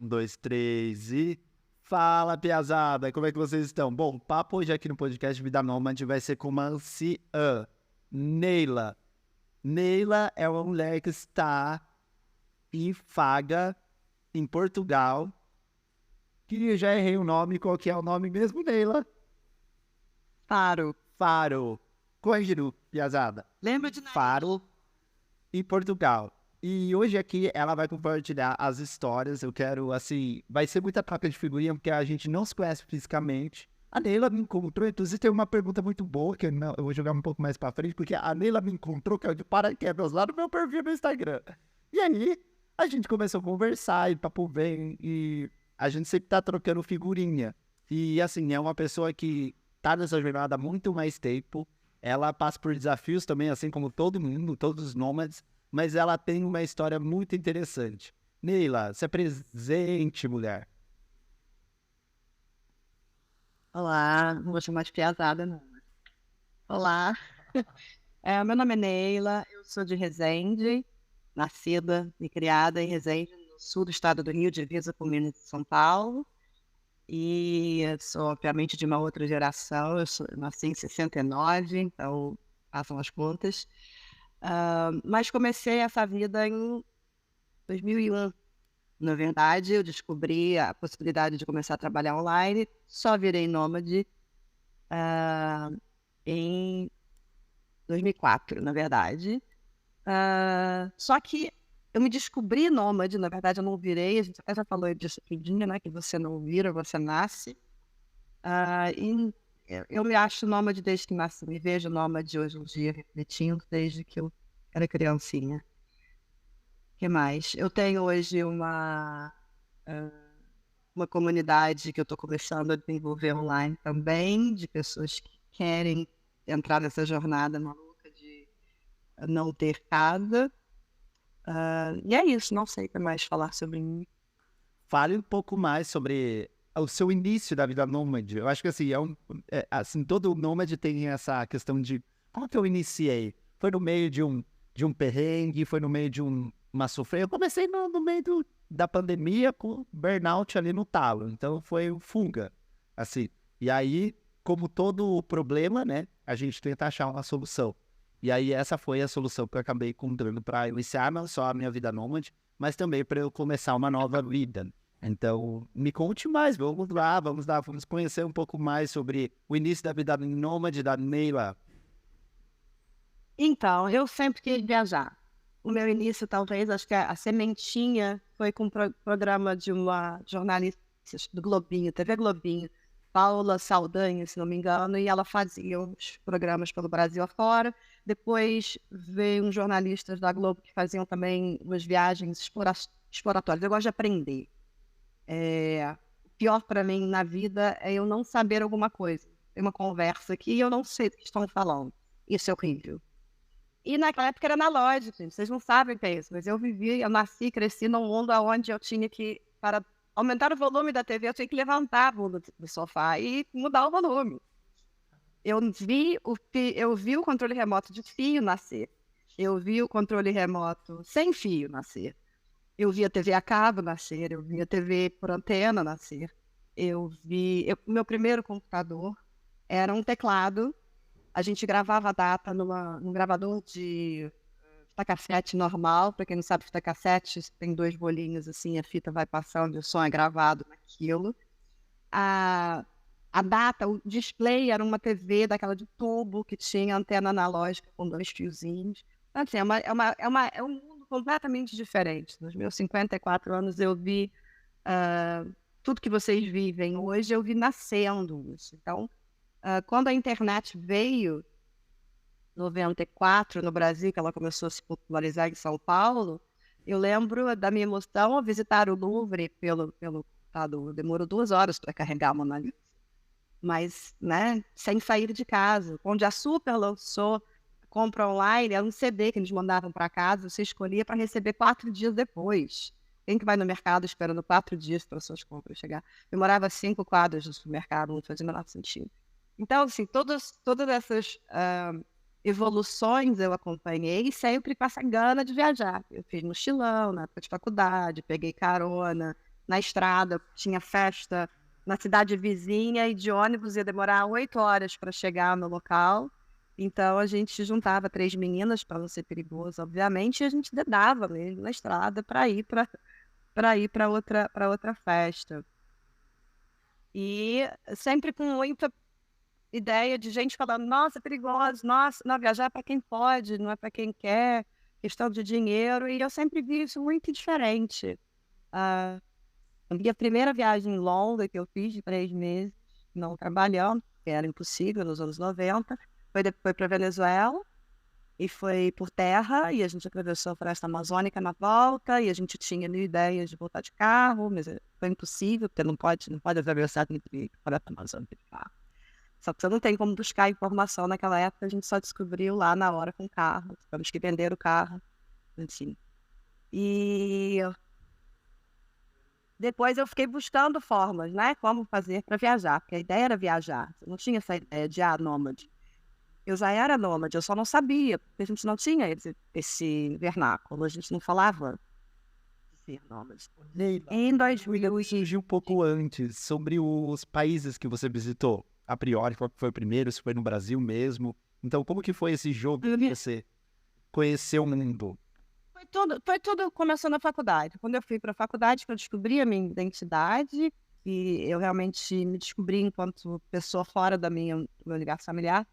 Um, dois, três e... Fala, piazada! Como é que vocês estão? Bom, o papo hoje aqui no podcast Vida Nômade vai ser com uma anciã, Neila. Neila é uma mulher que está em Faga, em Portugal. Que eu já errei o nome. Qual que é o nome mesmo, Neila? Faro. Corrigindo, piazada. Lembra de nariz? Faro, em Portugal. E hoje aqui ela vai compartilhar as histórias. Eu quero, assim, vai ser muita troca de figurinha, porque a gente não se conhece fisicamente. A Neila me encontrou, inclusive tem uma pergunta muito boa, que eu vou jogar um pouco mais pra frente, porque a Neila me encontrou, que é de paraquedas, lá no meu perfil no Instagram. E aí, a gente começou a conversar, e papo bem, e a gente sempre tá trocando figurinha. E, assim, é uma pessoa que tá nessa jornada há muito mais tempo. Ela passa por desafios também, assim como todo mundo, todos os nômades, mas ela tem uma história muito interessante. Neila, se apresente, mulher. Olá, não vou chamar de piazada, não. Olá, meu nome é Neila, eu sou de Resende, nascida e criada em Resende, no sul do estado do Rio, divisa com Minas e São Paulo. E eu sou, obviamente, de uma outra geração, eu nasci em 69, então façam as contas. Mas comecei essa vida em 2001. Na verdade, eu descobri a possibilidade de começar a trabalhar online, só virei nômade em 2004, na verdade. Só que eu me descobri nômade, na verdade eu não virei, a gente até já falou disso aqui, né, que você não vira, você nasce. E eu me acho nômade desde que nasci, me vejo nômade hoje em dia, refletindo desde que eu era criancinha. O que mais? Eu tenho hoje uma comunidade que eu estou começando a desenvolver online também, de pessoas que querem entrar nessa jornada maluca de não ter casa. E é isso, não sei o que mais falar sobre mim. Fale um pouco mais sobre o seu início da vida nômade. Eu acho que assim, assim, todo nômade tem essa questão de como que eu iniciei? Foi no meio de um perrengue, foi no meio de uma sofrência. Eu comecei no meio da pandemia com burnout ali no talo. Então foi fuga, assim. E aí, como todo problema, né, a gente tenta achar uma solução. E aí essa foi a solução que eu acabei encontrando para iniciar não só a minha vida nômade, mas também para eu começar uma nova vida. Então, me conte mais, vamos conhecer um pouco mais sobre o início da vida nômade da Neila. Então, eu sempre quis viajar. O meu início, talvez, acho que a sementinha foi com um programa de uma jornalista do Globinho, TV Globinho, Paula Saldanha, se não me engano, e ela fazia os programas pelo Brasil afora. Depois veio uns jornalistas da Globo que faziam também umas viagens exploratórias. Eu gosto de aprender. O pior para mim na vida é eu não saber alguma coisa. Tem uma conversa aqui e eu não sei do que estão falando. Isso é horrível. E naquela época era analógico, gente. Vocês não sabem o que é isso, mas eu nasci e cresci num mundo onde eu tinha que, para aumentar o volume da TV, eu tinha que levantar a bunda do sofá e mudar o volume. Eu vi o controle remoto de fio nascer. Eu vi o controle remoto sem fio nascer. Eu vi a TV a cabo nascer. Eu vi a TV por antena nascer. Meu primeiro computador era um teclado. A gente gravava a data num gravador de fita cassete normal. Para quem não sabe, fita cassete tem 2 bolinhos assim, a fita vai passando e o som é gravado naquilo. A data, o display era uma TV daquela de tubo que tinha antena analógica com 2 fiozinhos. Então, assim, é um mundo completamente diferente. Nos meus 54 anos eu vi tudo que vocês vivem hoje, eu vi nascendo isso. Então, quando a internet veio, em 94, no Brasil, que ela começou a se popularizar em São Paulo, eu lembro da minha emoção ao visitar o Louvre pelo computador. Demorou 2 horas para carregar a Mona Lisa. Mas, né, sem sair de casa. Quando a Super lançou compra online, era um CD que eles mandavam para casa, você escolhia para receber 4 dias depois. Quem que vai no mercado esperando 4 dias para suas compras chegar? Demorava 5 quadras no supermercado, não fazia menor sentido. Então, assim, todas essas evoluções eu acompanhei sempre com essa gana de viajar. Eu fiz mochilão na época de faculdade, peguei carona, na estrada, tinha festa na cidade vizinha e de ônibus ia demorar 8 horas para chegar no local. Então a gente juntava 3 meninas para não ser perigoso, obviamente, e a gente dedava mesmo na estrada para ir para outra festa. E sempre com muita ideia de gente falando, nossa, é perigoso, nossa, não, viajar é para quem pode, não é para quem quer, questão de dinheiro, e eu sempre vi isso muito diferente. A minha primeira viagem longa que eu fiz de 3 meses, não trabalhando, que era impossível nos anos 90, foi para Venezuela, e foi por terra, e a gente atravessou a floresta amazônica na volta, e a gente tinha mil ideias de voltar de carro, mas foi impossível, porque não pode atravessar a floresta amazônica de carro. Só que você não tem como buscar informação naquela época, a gente só descobriu lá na hora com o carro. Tivemos que vender o carro, assim. E depois eu fiquei buscando formas, né? Como fazer para viajar, porque a ideia era viajar. Eu não tinha essa ideia de nômade. Eu já era nômade, eu só não sabia, porque a gente não tinha esse vernáculo, a gente não falava de ser nômade. Em 2000 surgiu um pouco antes sobre os países que você visitou. A priori, qual foi o primeiro, se foi no Brasil mesmo. Então, como que foi esse jogo de você conhecer o mundo? Foi tudo começou na faculdade. Quando eu fui para a faculdade, que eu descobri a minha identidade, e eu realmente me descobri enquanto pessoa fora do meu universo familiar.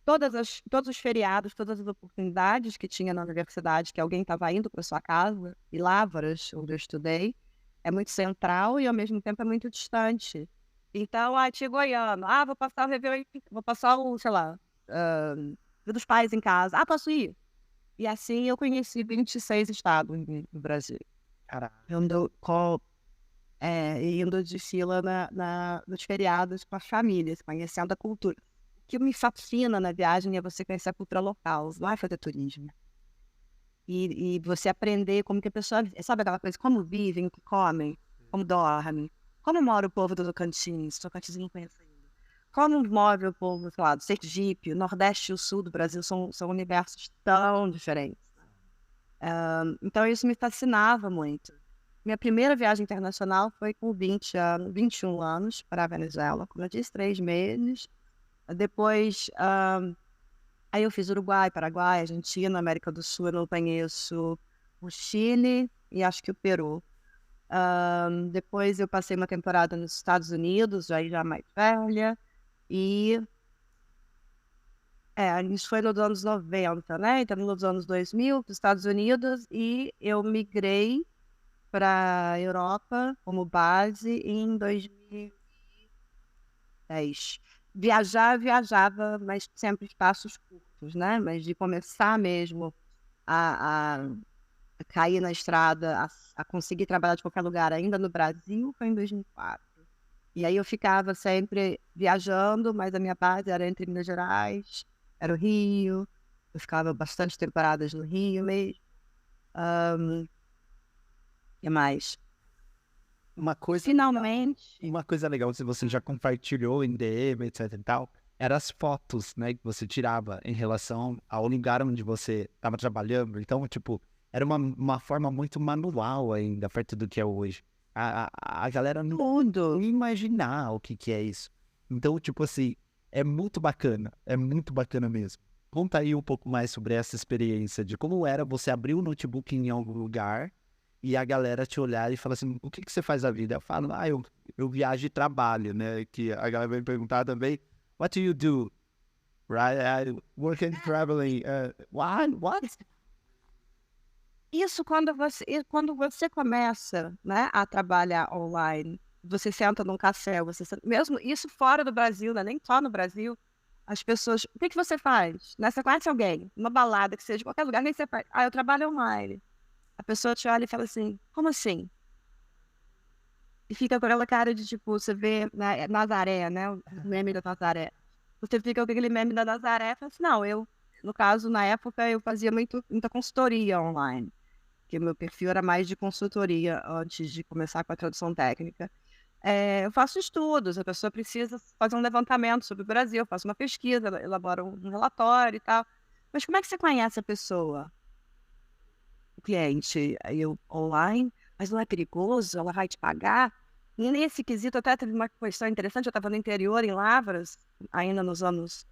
Todos os feriados, todas as oportunidades que tinha na universidade, que alguém estava indo para sua casa, e Lavras, onde eu estudei, é muito central e ao mesmo tempo é muito distante. Então, tia Goiano, vou passar o Réveillon, vou passar o, sei lá, Dia dos Pais em casa. Posso ir? E assim eu conheci 26 estados no Brasil. Caraca. Indo de fila nos feriados com as famílias, conhecendo a cultura. O que me fascina na viagem é você conhecer a cultura local, não é fazer turismo. E você aprender como que a pessoa... Sabe aquela coisa? Como vivem, o que comem, como dormem. Como mora o povo do Tocantins? Tocantins não conheço ainda. Como mora o povo, sei lá, do Sergipe, o Nordeste e o Sul do Brasil são universos tão diferentes. Então isso me fascinava muito. Minha primeira viagem internacional foi com 21 anos para a Venezuela. Como eu disse, 3 meses. Depois, aí eu fiz Uruguai, Paraguai, Argentina, América do Sul, eu não conheço o Chile e acho que o Peru. Depois eu passei uma temporada nos Estados Unidos, já mais velha, e isso foi nos anos 90, né? Então, nos anos 2000, para os Estados Unidos, e eu migrei para a Europa como base em 2010. Viajava, mas sempre espaços curtos, né? Mas de começar mesmo a cair na estrada, a conseguir trabalhar de qualquer lugar, ainda no Brasil, foi em 2004. E aí eu ficava sempre viajando, mas a minha base era entre Minas Gerais, era o Rio, eu ficava bastante temporadas no Rio mesmo. E mais? Finalmente... Uma coisa legal, se você já compartilhou em DM, etc e tal, eram as fotos, né, que você tirava em relação ao lugar onde você estava trabalhando. Então, tipo, era uma forma muito manual ainda, perto do que é hoje. A galera não ia imaginar o que é isso. Então, tipo assim, é muito bacana mesmo. Conta aí um pouco mais sobre essa experiência de como era você abrir o notebook em algum lugar e a galera te olhar e falar assim, o que você faz da vida? Eu falo, eu viajo e trabalho, né? Que a galera vai me perguntar também, what do you do? Right? I work and traveling. What? Isso quando você começa, né, a trabalhar online, você senta num café, mesmo isso fora do Brasil, né, nem só no Brasil, as pessoas, o que você faz? Né, você conhece alguém, uma balada, que seja, de qualquer lugar, o que você faz? Eu trabalho online. A pessoa te olha e fala assim, como assim? E fica com aquela cara de, tipo, você vê Nazaré, né, o meme da Nazaré. Você fica com aquele meme da Nazaré e fala assim, não, no caso, na época, eu fazia muita consultoria online, que meu perfil era mais de consultoria antes de começar com a tradução técnica. Eu faço estudos, a pessoa precisa fazer um levantamento sobre o Brasil, eu faço uma pesquisa, elaboro um relatório e tal. Mas como é que você conhece a pessoa? O cliente, eu online? mas não é perigoso? Ela vai te pagar? E nesse quesito até teve uma questão interessante, eu estava no interior, em Lavras, ainda nos anos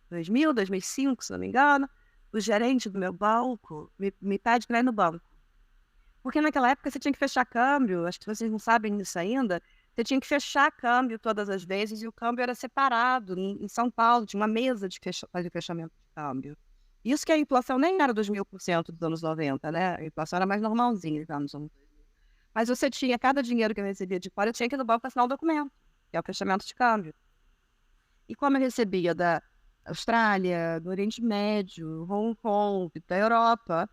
2000, 2005, se não me engano, o gerente do meu banco me pede para ir no banco. Porque naquela época você tinha que fechar câmbio, acho que vocês não sabem disso ainda, você tinha que fechar câmbio todas as vezes e o câmbio era separado. Em São Paulo tinha uma mesa de fazer fechamento de câmbio. Isso que a inflação nem era dos 1000% dos anos 90, né? A inflação era mais normalzinha, digamos. Mas você tinha, cada dinheiro que eu recebia de fora, eu tinha que ir no banco assinar o documento, que é o fechamento de câmbio. E como eu recebia da Austrália, do Oriente Médio, Hong Kong, da Europa,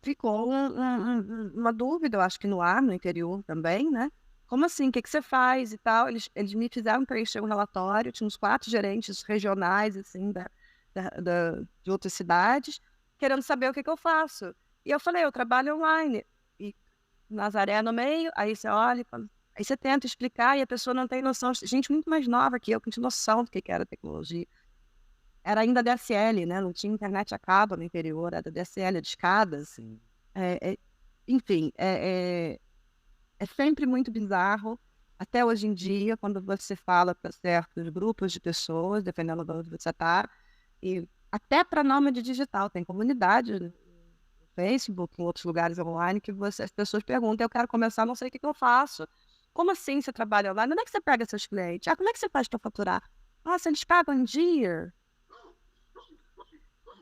ficou uma dúvida, eu acho que no ar, no interior também, né? Como assim? O que você faz e tal? Eles me fizeram preencher um relatório, tinha uns 4 gerentes regionais, assim, de outras cidades, querendo saber o que eu faço. E eu falei, eu trabalho online. E Nazaré no meio, aí você olha, aí você tenta explicar e a pessoa não tem noção. Gente muito mais nova que eu tinha noção do que era tecnologia. Era ainda DSL, né? Não tinha internet a cabo no interior, era DSL, de escadas. Sim. Enfim, é sempre muito bizarro, até hoje em dia, quando você fala para certos grupos de pessoas, dependendo de onde você está, e até para nômade digital, tem comunidade no Facebook, em outros lugares online, que as pessoas perguntam, eu quero começar, não sei o que eu faço. Como assim você trabalha online? Onde é que você pega seus clientes? Como é que você faz para faturar? Nossa, eles pagam em dia.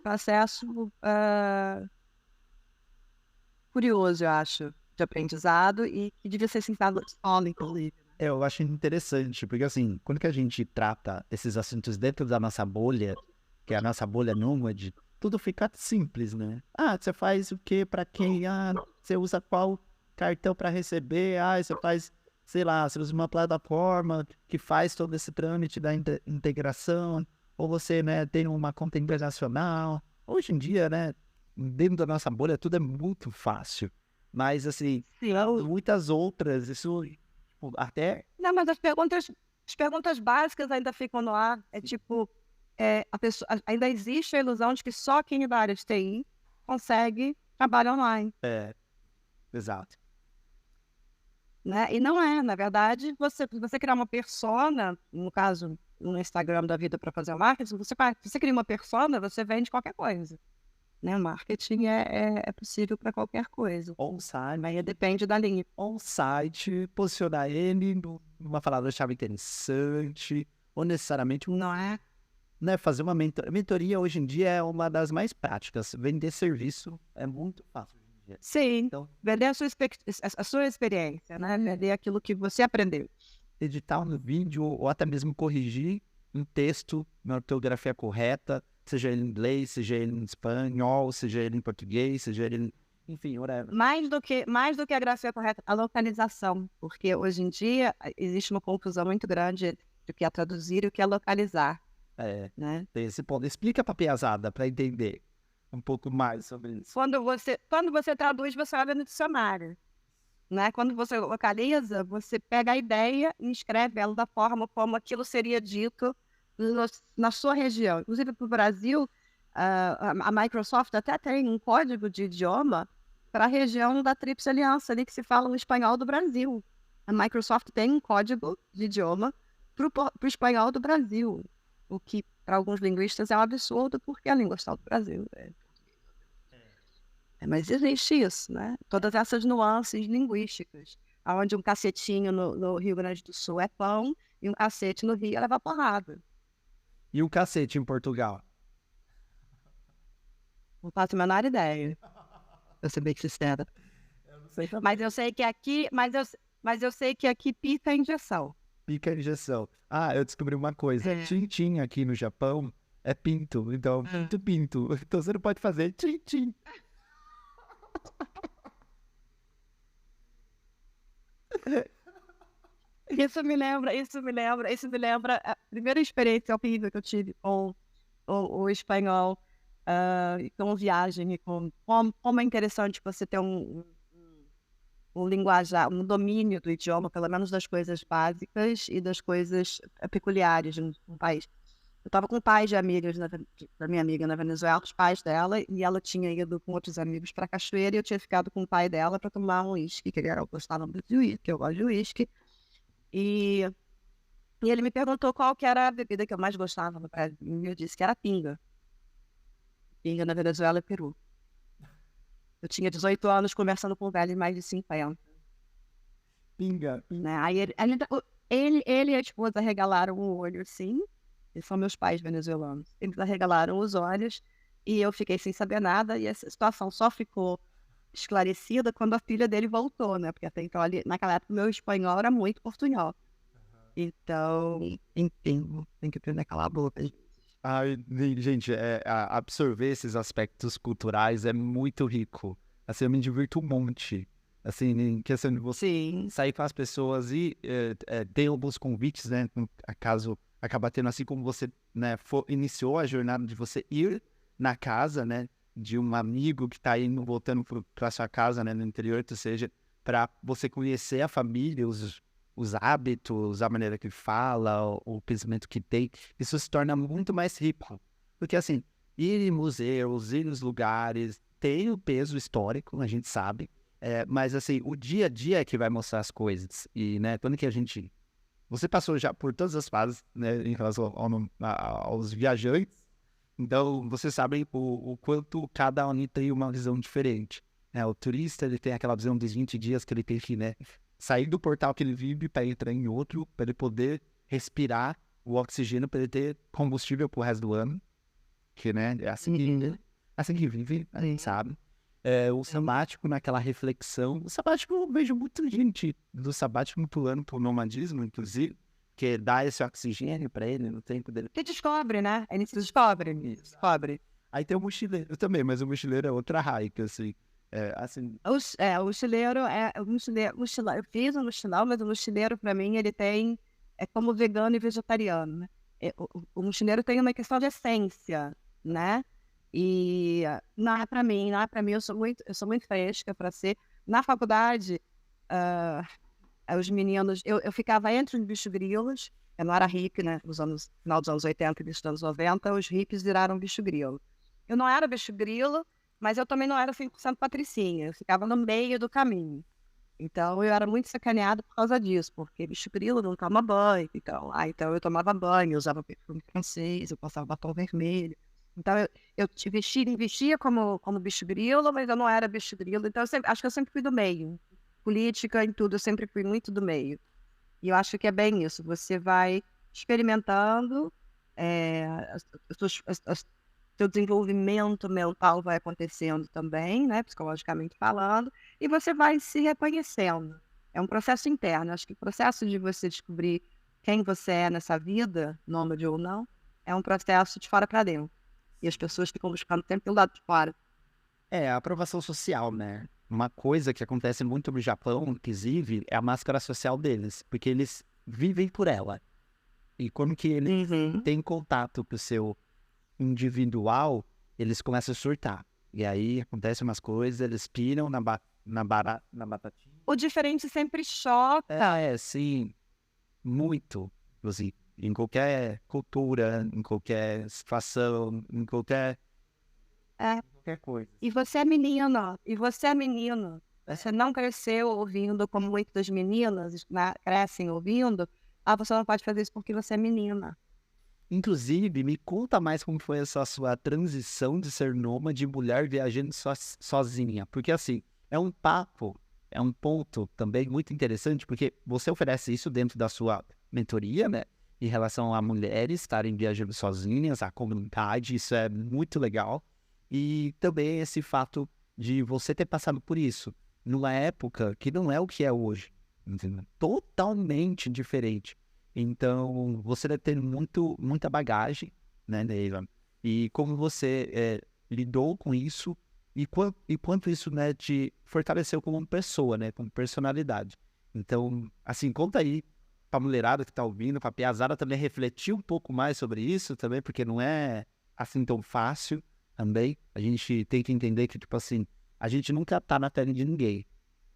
Processo curioso, eu acho, de aprendizado e que devia ser ensinado na escola, inclusive. Eu acho interessante, porque assim, quando que a gente trata esses assuntos dentro da nossa bolha, que é a nossa bolha nômade, tudo fica simples, né? Ah, você faz o quê, pra quem? Ah, você usa qual cartão para receber? Ah, você faz, sei lá, você usa uma plataforma que faz todo esse trâmite da integração, ou você, né, tem uma conta internacional. Hoje em dia, né, dentro da nossa bolha, tudo é muito fácil. Mas, assim, Sim, muitas outras, isso até... Não, mas as perguntas básicas ainda ficam no ar. É tipo, ainda existe a ilusão de que só quem é da área de TI consegue trabalhar online, Exato. né? E não é, na verdade, você criar uma persona, no caso, no Instagram da vida para fazer o marketing, você cria uma persona, você vende qualquer coisa. Né? Marketing é possível para qualquer coisa. On-site, Mas depende da linha. on-site, posicionar ele numa palavra-chave interessante, ou necessariamente, Não é? né, fazer uma mentoria hoje em dia é uma das mais práticas. Vender serviço é muito fácil hoje em dia. Sim, Então, vender a sua experiência, né? Vender aquilo que você aprendeu. editar um vídeo ou até mesmo corrigir um texto na ortografia correta, seja ele em inglês, seja ele em espanhol, seja ele em português, seja ele, enfim, whatever. Mais do que a grafia correta, a localização. Porque hoje em dia existe uma confusão muito grande do que é traduzir e o que é localizar. Né? Tem esse ponto. Explica para a piazada para entender um pouco mais sobre isso. Quando você traduz, você olha no dicionário. Né? Quando você localiza, você pega a ideia e escreve ela da forma como aquilo seria dito na sua região. Inclusive, para o Brasil, a Microsoft até tem um código de idioma para a região da Tríplice Aliança, ali que se fala o espanhol do Brasil. A Microsoft tem um código de idioma para o espanhol do Brasil, o que para alguns linguistas é um absurdo, porque a língua está do Brasil. Mas existe isso, né? Todas essas nuances linguísticas, onde um cacetinho no Rio Grande do Sul é pão e um cacete no Rio leva porrada. E o cacete em Portugal? Não faço a menor ideia. Eu ser bem sincera. Eu não sei. Mas eu sei que aqui, mas eu sei que aqui pica a injeção. Pica a injeção. Ah, eu descobri uma coisa. Tintim aqui no Japão é pinto. Então, pinto. Então você não pode fazer tintim. Isso me lembra a primeira experiência horrível que eu tive com o espanhol, e com viagem, e como é interessante você ter um linguajar, um domínio do idioma, pelo menos das coisas básicas e das coisas peculiares de um país. Eu estava com pais de amigas da minha amiga na Venezuela, os pais dela, e ela tinha ido com outros amigos para cachoeira e eu tinha ficado com o pai dela para tomar um uísque, que ele gostava muito de uísque, que eu gosto de uísque. E, e ele me perguntou qual que era a bebida que eu mais gostava no Brasil. E eu disse que era pinga. Pinga na Venezuela e Peru. Eu tinha 18 anos conversando com um velho de mais de 50. Pinga. Né? Aí ele e a esposa regalaram o olho, assim. Eles são meus pais venezuelanos. Eles arregalaram os olhos e eu fiquei sem saber nada. E essa situação só ficou esclarecida quando a filha dele voltou, né? Porque até então, ali, naquela época, o meu espanhol era muito portunhol. Então, enfim, tem que aprender a calar a boca. Ai, gente, absorver esses aspectos culturais é muito rico. Assim, eu me divirto um monte. Assim, em questão de você Sim. sair com as pessoas e ter alguns convites, né? No caso, acaba tendo, assim como você, né, iniciou a jornada de você ir na casa, né? De um amigo que está indo, voltando para sua casa, né? No interior, ou seja, para você conhecer a família, os hábitos, a maneira que fala, o pensamento que tem, isso se torna muito mais rico. Porque, assim, ir em museus, ir nos lugares, tem o peso histórico, a gente sabe, mas, assim, o dia a dia é que vai mostrar as coisas. E, né, quando que a gente... Você passou já por todas as fases, né, em relação aos viajantes, então você sabe o quanto cada um tem uma visão diferente. Né? O turista, ele tem aquela visão dos 20 dias que ele tem que, né, sair do portal que ele vive para entrar em outro, para ele poder respirar o oxigênio, para ele ter combustível pro resto do ano, que, né, é assim que vive, a gente sabe. O sabático naquela reflexão, o sabático eu vejo muita gente do sabático pulando pro nomadismo, inclusive, que dá esse oxigênio para ele no tempo dele. Que descobre, né? Ele se descobre. Aí tem o mochileiro também, mas o mochileiro é outra raia, assim, assim... O mochileiro eu fiz um mochilão, mas o mochileiro, para mim, ele tem... É como vegano e vegetariano, né? O mochileiro tem uma questão de essência, né? E não é para mim, eu sou muito fresca para ser. Na faculdade, os meninos... Eu ficava entre os bicho-grilos, eu não era hippie, né? Final dos anos 80 e dos anos 90, os hippies viraram bicho-grilo. Eu não era bicho-grilo, mas eu também não era 100% patricinha, eu ficava no meio do caminho. Então eu era muito sacaneada por causa disso, porque bicho-grilo não toma banho, então eu tomava banho, eu usava perfume francês, eu passava batom vermelho. Então eu vestia como bicho-grilo, mas eu não era bicho-grilo, então acho que eu sempre fui do meio. Política, em tudo, eu sempre fui muito do meio. E eu acho que é bem isso, você vai experimentando, seu desenvolvimento mental vai acontecendo também, né, psicologicamente falando, e você vai se reconhecendo. É um processo interno. Acho que o processo de você descobrir quem você é nessa vida, nômade ou não, é um processo de fora para dentro. E as pessoas ficam buscando sempre pelo lado de fora. A aprovação social, né? Uma coisa que acontece muito no Japão, inclusive, é a máscara social deles, porque eles vivem por ela. E quando que eles têm contato com o seu individual, eles começam a surtar. E aí acontecem umas coisas, eles piram na batatinha. O diferente sempre choca. Sim, muito. Assim, em qualquer cultura, em qualquer situação, em qualquer coisa. E você é menino. Você não cresceu ouvindo como muitas meninas, né, crescem ouvindo. Você não pode fazer isso porque você é menina. Inclusive, me conta mais como foi essa sua transição de ser nômade, mulher viajando sozinha. Porque, assim, é um ponto também muito interessante, porque você oferece isso dentro da sua mentoria, né? Em relação a mulheres estarem viajando sozinhas, a comunidade, isso é muito legal. E também esse fato de você ter passado por isso, numa época que não é o que é hoje, entendeu? Totalmente diferente. Então, você deve ter muita bagagem, né, Neila? E como você lidou com isso e quanto isso, né, te fortaleceu como pessoa, né, como personalidade. Então, assim, conta aí pra mulherada que tá ouvindo, pra piazada também refletir um pouco mais sobre isso também, porque não é assim tão fácil também. A gente tem que entender que, tipo assim, a gente nunca tá na pele de ninguém.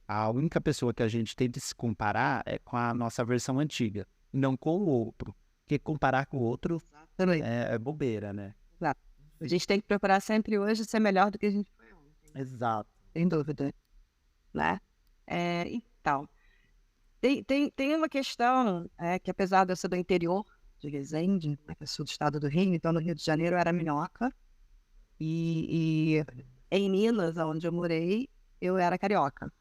A única pessoa que a gente tem de se comparar é com a nossa versão antiga, não com o outro. porque comparar com o outro Exatamente. é bobeira, né? Exato. A gente tem que procurar sempre hoje ser melhor do que a gente foi ontem, Exato. sem dúvida, né? Então, tem uma questão que apesar de eu ser do interior de Resende, né, que é sul do estado do Rio, então no Rio de Janeiro eu era minhoca, e em Minas, onde eu morei, eu era carioca.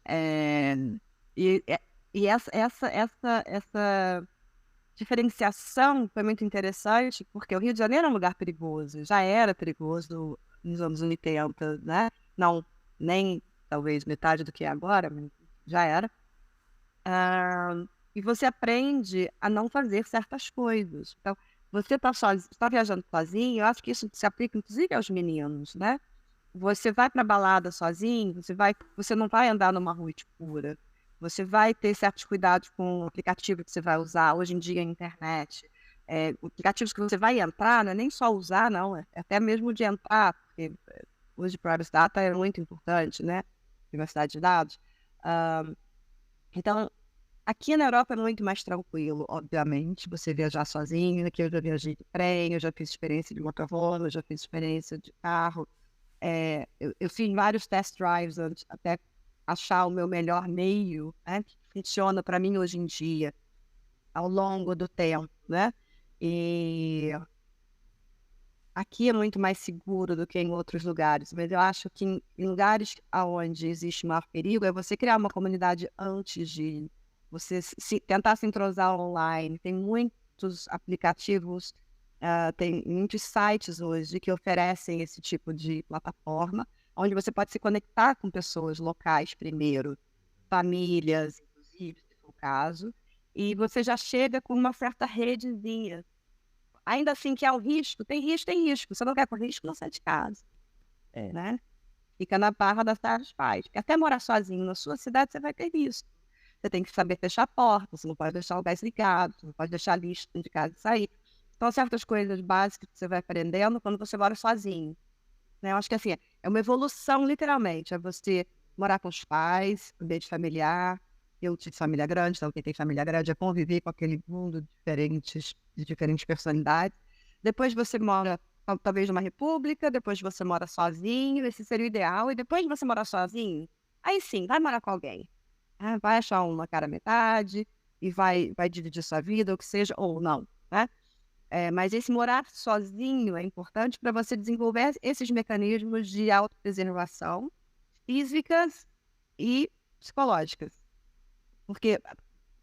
É, e e essa diferenciação foi muito interessante, porque o Rio de Janeiro é um lugar perigoso, já era perigoso nos anos 80, né? Não, nem talvez metade do que é agora, mas já era. E você aprende a não fazer certas coisas. Então, você está viajando sozinho, eu acho que isso se aplica inclusive aos meninos, né? Você vai para balada sozinho, você não vai andar numa rua escura. Você vai ter certos cuidados com o aplicativo que você vai usar. Hoje em dia, a internet. Aplicativos que você vai entrar, não é nem só usar, não. É até mesmo de entrar, porque hoje Privacy Data é muito importante, né? Privacidade de dados. Então, aqui na Europa é muito mais tranquilo, obviamente. Você viajar sozinho. Aqui eu já viajei de trem, eu já fiz experiência de motorhome, eu já fiz experiência de carro. Eu fiz vários test drives antes, até achar o meu melhor meio, né, que funciona para mim hoje em dia, ao longo do tempo, né? E aqui é muito mais seguro do que em outros lugares, mas eu acho que em lugares onde existe maior perigo é você criar uma comunidade antes de você tentar se entrosar online. Tem muitos aplicativos, tem muitos sites hoje que oferecem esse tipo de plataforma, onde você pode se conectar com pessoas locais primeiro, famílias, inclusive, se for o caso, e você já chega com uma certa redezinha. Ainda assim que há o risco, tem risco, tem risco. Você não quer correr risco, não sai de casa, né? Fica na barra das dos pais. Porque até morar sozinho na sua cidade, você vai ter risco. Você tem que saber fechar a porta, você não pode deixar o gás ligado, você não pode deixar lixo dentro de casa e sair. Então, certas coisas básicas que você vai aprendendo quando você mora sozinho, né? Eu acho que assim, é uma evolução, literalmente. É você morar com os pais, ambiente familiar. Eu tive família grande, então quem tem família grande é conviver com aquele mundo de diferentes personalidades. Depois você mora, talvez, numa república, depois você mora sozinho, esse seria o ideal. E depois de você morar sozinho, aí sim, vai morar com alguém. Vai achar uma cara metade e vai dividir sua vida, ou que seja, ou não, né? Mas esse morar sozinho é importante para você desenvolver esses mecanismos de autopreservação físicas e psicológicas. Porque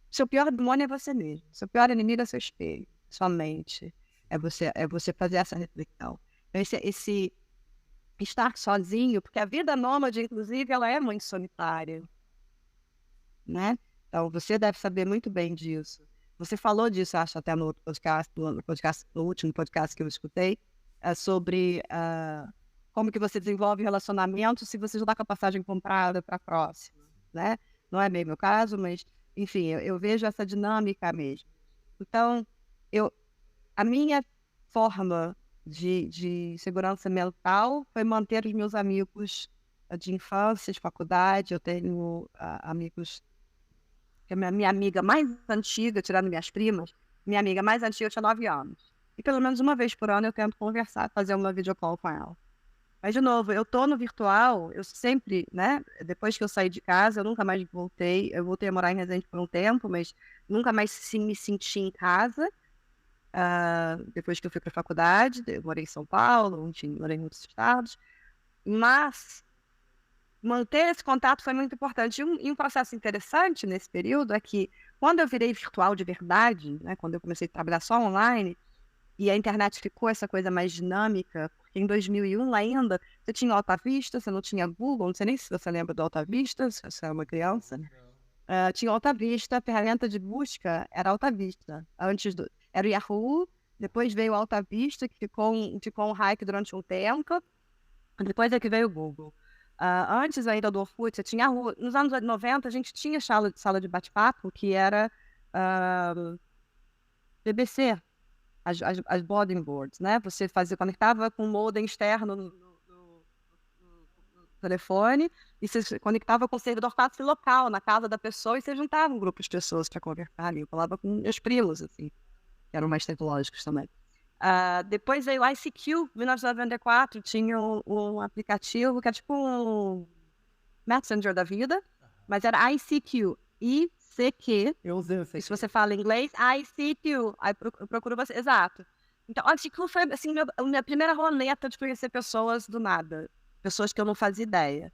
seu pior demônio é você mesmo. Seu pior inimigo é seu espelho, sua mente. É você fazer essa reflexão. Então, esse estar sozinho, porque a vida nômade, inclusive, ela é muito solitária, né? Então, você deve saber muito bem disso. Você falou disso, acho, até no último podcast que eu escutei, sobre como que você desenvolve relacionamento se você já está com a passagem comprada para a próxima, né? Não é bem meu caso, mas, enfim, eu vejo essa dinâmica mesmo. Então, a minha forma de segurança mental foi manter os meus amigos de infância, de faculdade. Eu tenho amigos que a minha amiga mais antiga, tirando minhas primas, minha amiga mais antiga tinha 9 anos. E pelo menos uma vez por ano eu tento conversar, fazer uma videocall com ela. Mas, de novo, eu tô no virtual, eu sempre, né? Depois que eu saí de casa, eu nunca mais voltei. Eu voltei a morar em Resende por um tempo, mas nunca mais me senti em casa. Depois que eu fui para a faculdade, eu morei em São Paulo, enfim, morei em outros estados. Mas manter esse contato foi muito importante. E um processo interessante nesse período é que, quando eu virei virtual de verdade, né, quando eu comecei a trabalhar só online, e a internet ficou essa coisa mais dinâmica, porque em 2001 ainda, você tinha o Alta Vista, você não tinha Google, não sei nem se você lembra do Alta Vista, se você é uma criança. Tinha o Alta Vista, a ferramenta de busca era Alta Vista. Era o Yahoo, depois veio o Alta Vista, que ficou um hype durante um tempo, depois é que veio o Google. Antes ainda do Orkut, você tinha nos anos 90, a gente tinha sala de bate-papo, que era BBC, as boarding boards, né? Você conectava com um modem externo telefone e você se conectava com o servidor fácil local, na casa da pessoa, e você juntava um grupo de pessoas para conversar ali. Eu falava com meus primos, assim, que eram mais tecnológicos também. Depois veio o ICQ, em 1994, tinha um aplicativo que é tipo um Messenger da vida, mas era ICQ, ICQ. Eu usei E se você fala inglês, ICQ, aí eu procuro você, exato. Então, o ICQ foi, assim, a minha primeira roleta de conhecer pessoas do nada, pessoas que eu não fazia ideia.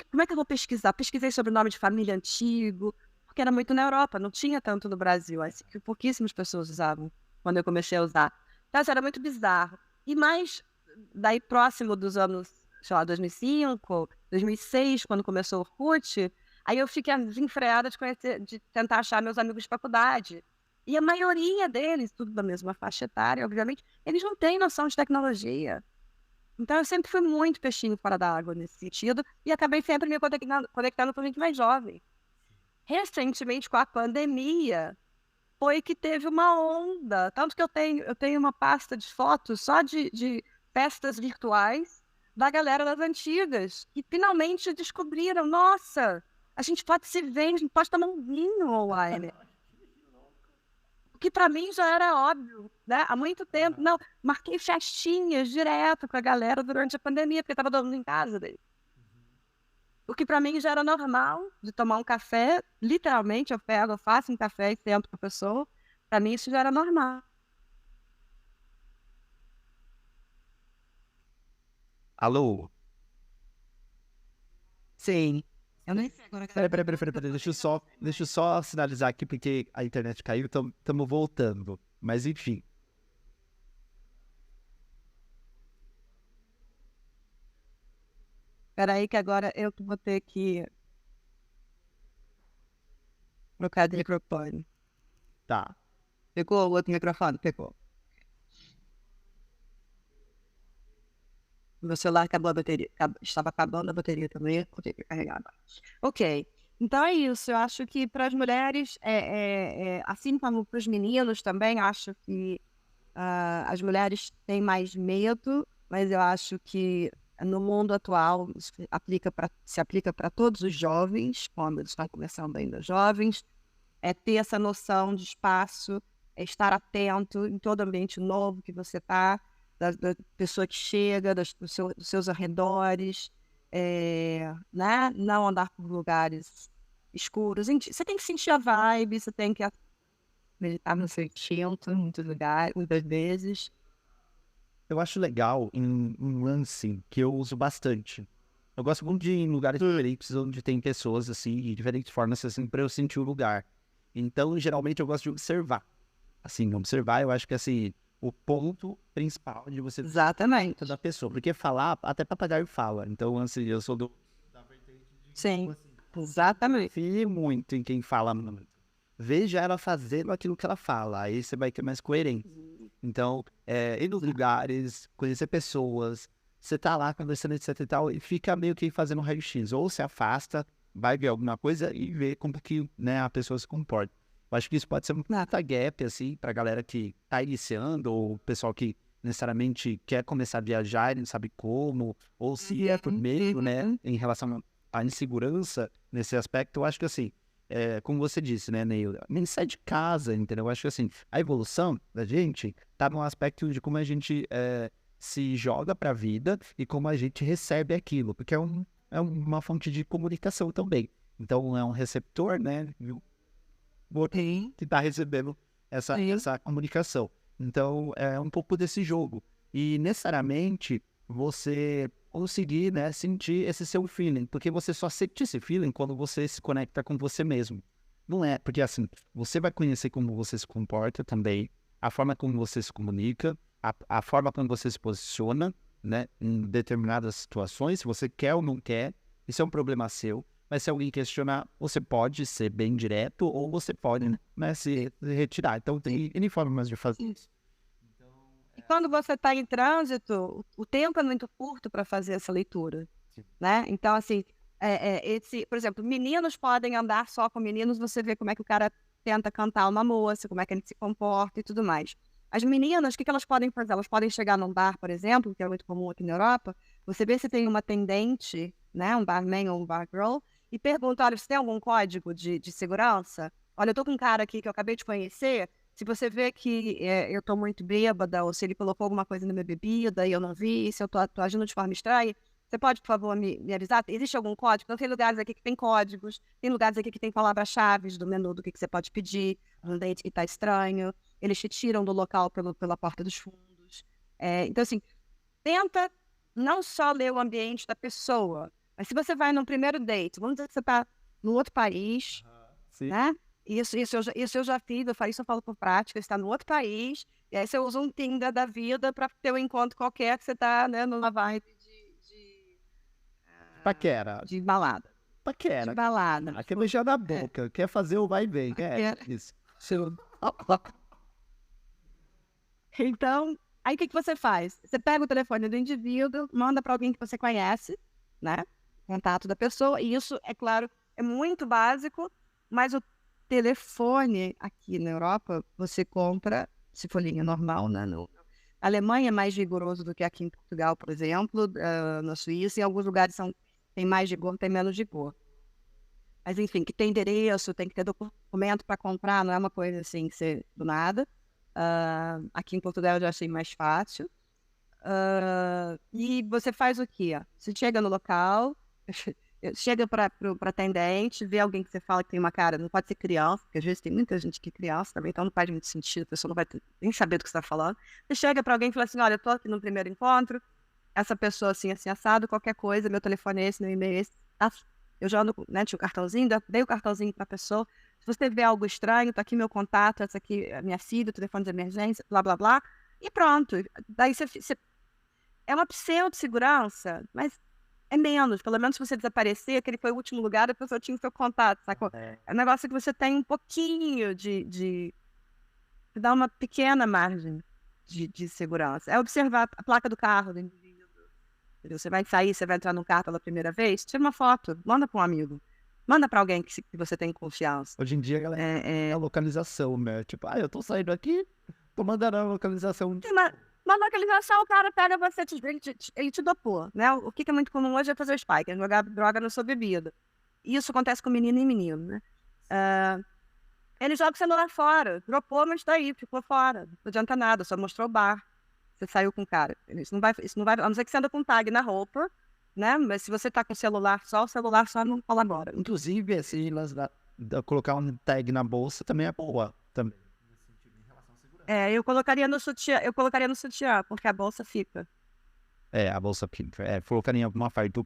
Como é que eu vou pesquisar? Pesquisei sobre nome de família antigo, porque era muito na Europa, não tinha tanto no Brasil. ICQ pouquíssimas pessoas usavam quando eu comecei a usar. Então, isso era muito bizarro. E mais, daí próximo dos anos, sei lá, 2005, 2006, quando começou o Orkut, aí eu fiquei desenfreada de tentar achar meus amigos de faculdade. E a maioria deles, tudo da mesma faixa etária, obviamente, eles não têm noção de tecnologia. Então eu sempre fui muito peixinho fora da água nesse sentido e acabei sempre me conectando com gente mais jovem. Recentemente, com a pandemia, foi que teve uma onda. Tanto que eu tenho uma pasta de fotos só de festas virtuais da galera das antigas, que finalmente descobriram, nossa, a gente pode se ver, a gente pode tomar um vinho online. O que para mim já era óbvio, né? Há muito tempo. Não, marquei festinhas direto com a galera durante a pandemia, porque estava todo mundo em casa dele. O que para mim já era normal, de tomar um café, literalmente, eu faço um café e sento com a pessoa. Para mim isso já era normal. Alô? Sim. Eu nem sei agora. Peraí. Deixa eu só sinalizar aqui, porque a internet caiu, estamos voltando. Mas enfim. Peraí que agora eu vou ter que trocar de microfone. Tá. Pegou o outro microfone? Pegou. Meu celular acabou a bateria. Estava acabando a bateria também, vou ter que carregar agora. Ok. Então é isso. Eu acho que para as mulheres, assim como para os meninos também, acho que as mulheres têm mais medo, mas eu acho que no mundo atual isso se aplica para todos os jovens, quando eles estão começando ainda jovens, é ter essa noção de espaço, é estar atento em todo ambiente novo que você está, da pessoa que chega, dos seus arredores, né? Não andar por lugares escuros. Você tem que sentir a vibe, você tem que meditar no seu instinto em muitos lugares, muitas vezes. Eu acho legal um lance que eu uso bastante. Eu gosto muito de ir em lugares diferentes, onde tem pessoas, assim, de diferentes formas, assim, pra eu sentir o lugar. Então, geralmente, eu gosto de observar. Assim, observar, eu acho que, assim, o ponto principal de você... Exatamente. Da pessoa. Porque falar, até papagaio fala. Então, assim, eu sou do... Sim, exatamente. Confie muito em quem fala muito. Veja ela fazendo aquilo que ela fala. Aí você vai ter mais coerente. Então, ir nos lugares, conhecer pessoas, você tá lá conversando, etc e tal, e fica meio que fazendo um raio-x. Ou se afasta, vai ver alguma coisa e vê como que, né, a pessoa se comporta. Eu acho que isso pode ser um data gap, assim, pra galera que tá iniciando, ou o pessoal que necessariamente quer começar a viajar e não sabe como, ou se é por meio, né, em relação à insegurança nesse aspecto. Eu acho que, assim, como você disse, né, Neil, nem sai de casa, entendeu? Eu acho que, assim, a evolução da gente tá no aspecto de como a gente se joga pra vida e como a gente recebe aquilo, porque é uma fonte de comunicação também. Então, é um receptor, né, que tá recebendo essa comunicação. Então, é um pouco desse jogo. E, necessariamente, você conseguir, né, sentir esse seu feeling, porque você só sente esse feeling quando você se conecta com você mesmo. Não é, porque assim, você vai conhecer como você se comporta também, a forma como você se comunica, a forma como você se posiciona, né, em determinadas situações, se você quer ou não quer, isso é um problema seu, mas se alguém questionar, você pode ser bem direto ou você pode, né, se retirar. Então tem N formas de fazer isso. E quando você está em trânsito, o tempo é muito curto para fazer essa leitura, né? Então, assim, por exemplo, meninos podem andar só com meninos, você vê como é que o cara tenta cantar uma moça, como é que ele se comporta e tudo mais. As meninas, o que elas podem fazer? Elas podem chegar num bar, por exemplo, que é muito comum aqui na Europa, você vê se tem uma atendente né, um barman ou um bar girl, e pergunta, olha, você tem algum código de segurança? Olha, eu tô com um cara aqui que eu acabei de conhecer, se você vê que eu tô muito bêbada, ou se ele colocou alguma coisa na minha bebida e eu não vi, se eu tô agindo de forma estranha, você pode, por favor, me avisar? Existe algum código? Então, tem lugares aqui que tem códigos, tem lugares aqui que tem palavras-chave do menu do que você pode pedir, um date que tá estranho, eles te tiram do local pela porta dos fundos. Então, assim, tenta não só ler o ambiente da pessoa, mas se você vai num primeiro date, vamos dizer que você está no outro país, Sim. né? Isso eu já fiz, isso eu falo por prática, você está no outro país, e aí você usa um Tinder da vida para ter um encontro qualquer que você está, né, numa vibe Paquera. de balada. De Paquera. balada. Aquele beijar na boca. Quer fazer o vai e vem. Paquera. Isso. Então, aí o que você faz? Você pega o telefone do indivíduo, manda para alguém que você conhece, né? Contato da pessoa, e isso, é claro, é muito básico, mas o telefone aqui na Europa, você compra, se for linha normal, né? A Alemanha é mais rigoroso do que aqui em Portugal, por exemplo, na Suíça, em alguns lugares tem mais rigor, tem menos rigor. Mas, enfim, que tem endereço, tem que ter documento para comprar, não é uma coisa assim, do nada. Aqui em Portugal eu já achei mais fácil. E você faz o quê? Você chega no local, chega para o atendente, vê alguém que você fala que tem uma cara, não pode ser criança, porque às vezes tem muita gente que é criança também, então não faz muito sentido, a pessoa não vai nem saber do que você está falando. Você chega para alguém e fala assim, olha, eu estou aqui no primeiro encontro, essa pessoa assim, assim, assado, qualquer coisa, meu telefone é esse, meu e-mail é esse, tá? Eu já ando, né, tinha o cartãozinho, dei o cartãozinho para a pessoa, se você vê algo estranho, tá aqui meu contato, essa aqui é minha filha, o telefone de emergência, blá, blá, blá, e pronto. Daí você é uma pseudo-segurança, mas é menos. Pelo menos se você desaparecer, aquele foi o último lugar, a pessoa tinha o seu contato, sacou? É um negócio que você tem um pouquinho de dar uma pequena margem de segurança. É observar a placa do carro do indivíduo. Entendeu? Você vai sair, você vai entrar no carro pela primeira vez, tira uma foto, manda para um amigo. Manda para alguém que você tem confiança. Hoje em dia, galera, é a localização, né? Tipo, eu tô saindo aqui, tô mandando a localização. Uma localização, o cara pega você, ele te dopou, né? O que é muito comum hoje é fazer o spike, é jogar droga na sua bebida. Isso acontece com menino e menino, né? Ele joga o celular fora, dropou, mas tá aí, ficou fora. Não adianta nada, só mostrou o bar. Você saiu com o cara. Isso não vai, a não ser que você anda com tag na roupa, né? Mas se você tá com o celular só não colabora. Inclusive, esse lance colocar um tag na bolsa também é boa. Também. Eu colocaria no sutiã, porque a bolsa fica. A bolsa fica. Colocaria em alguma parte do...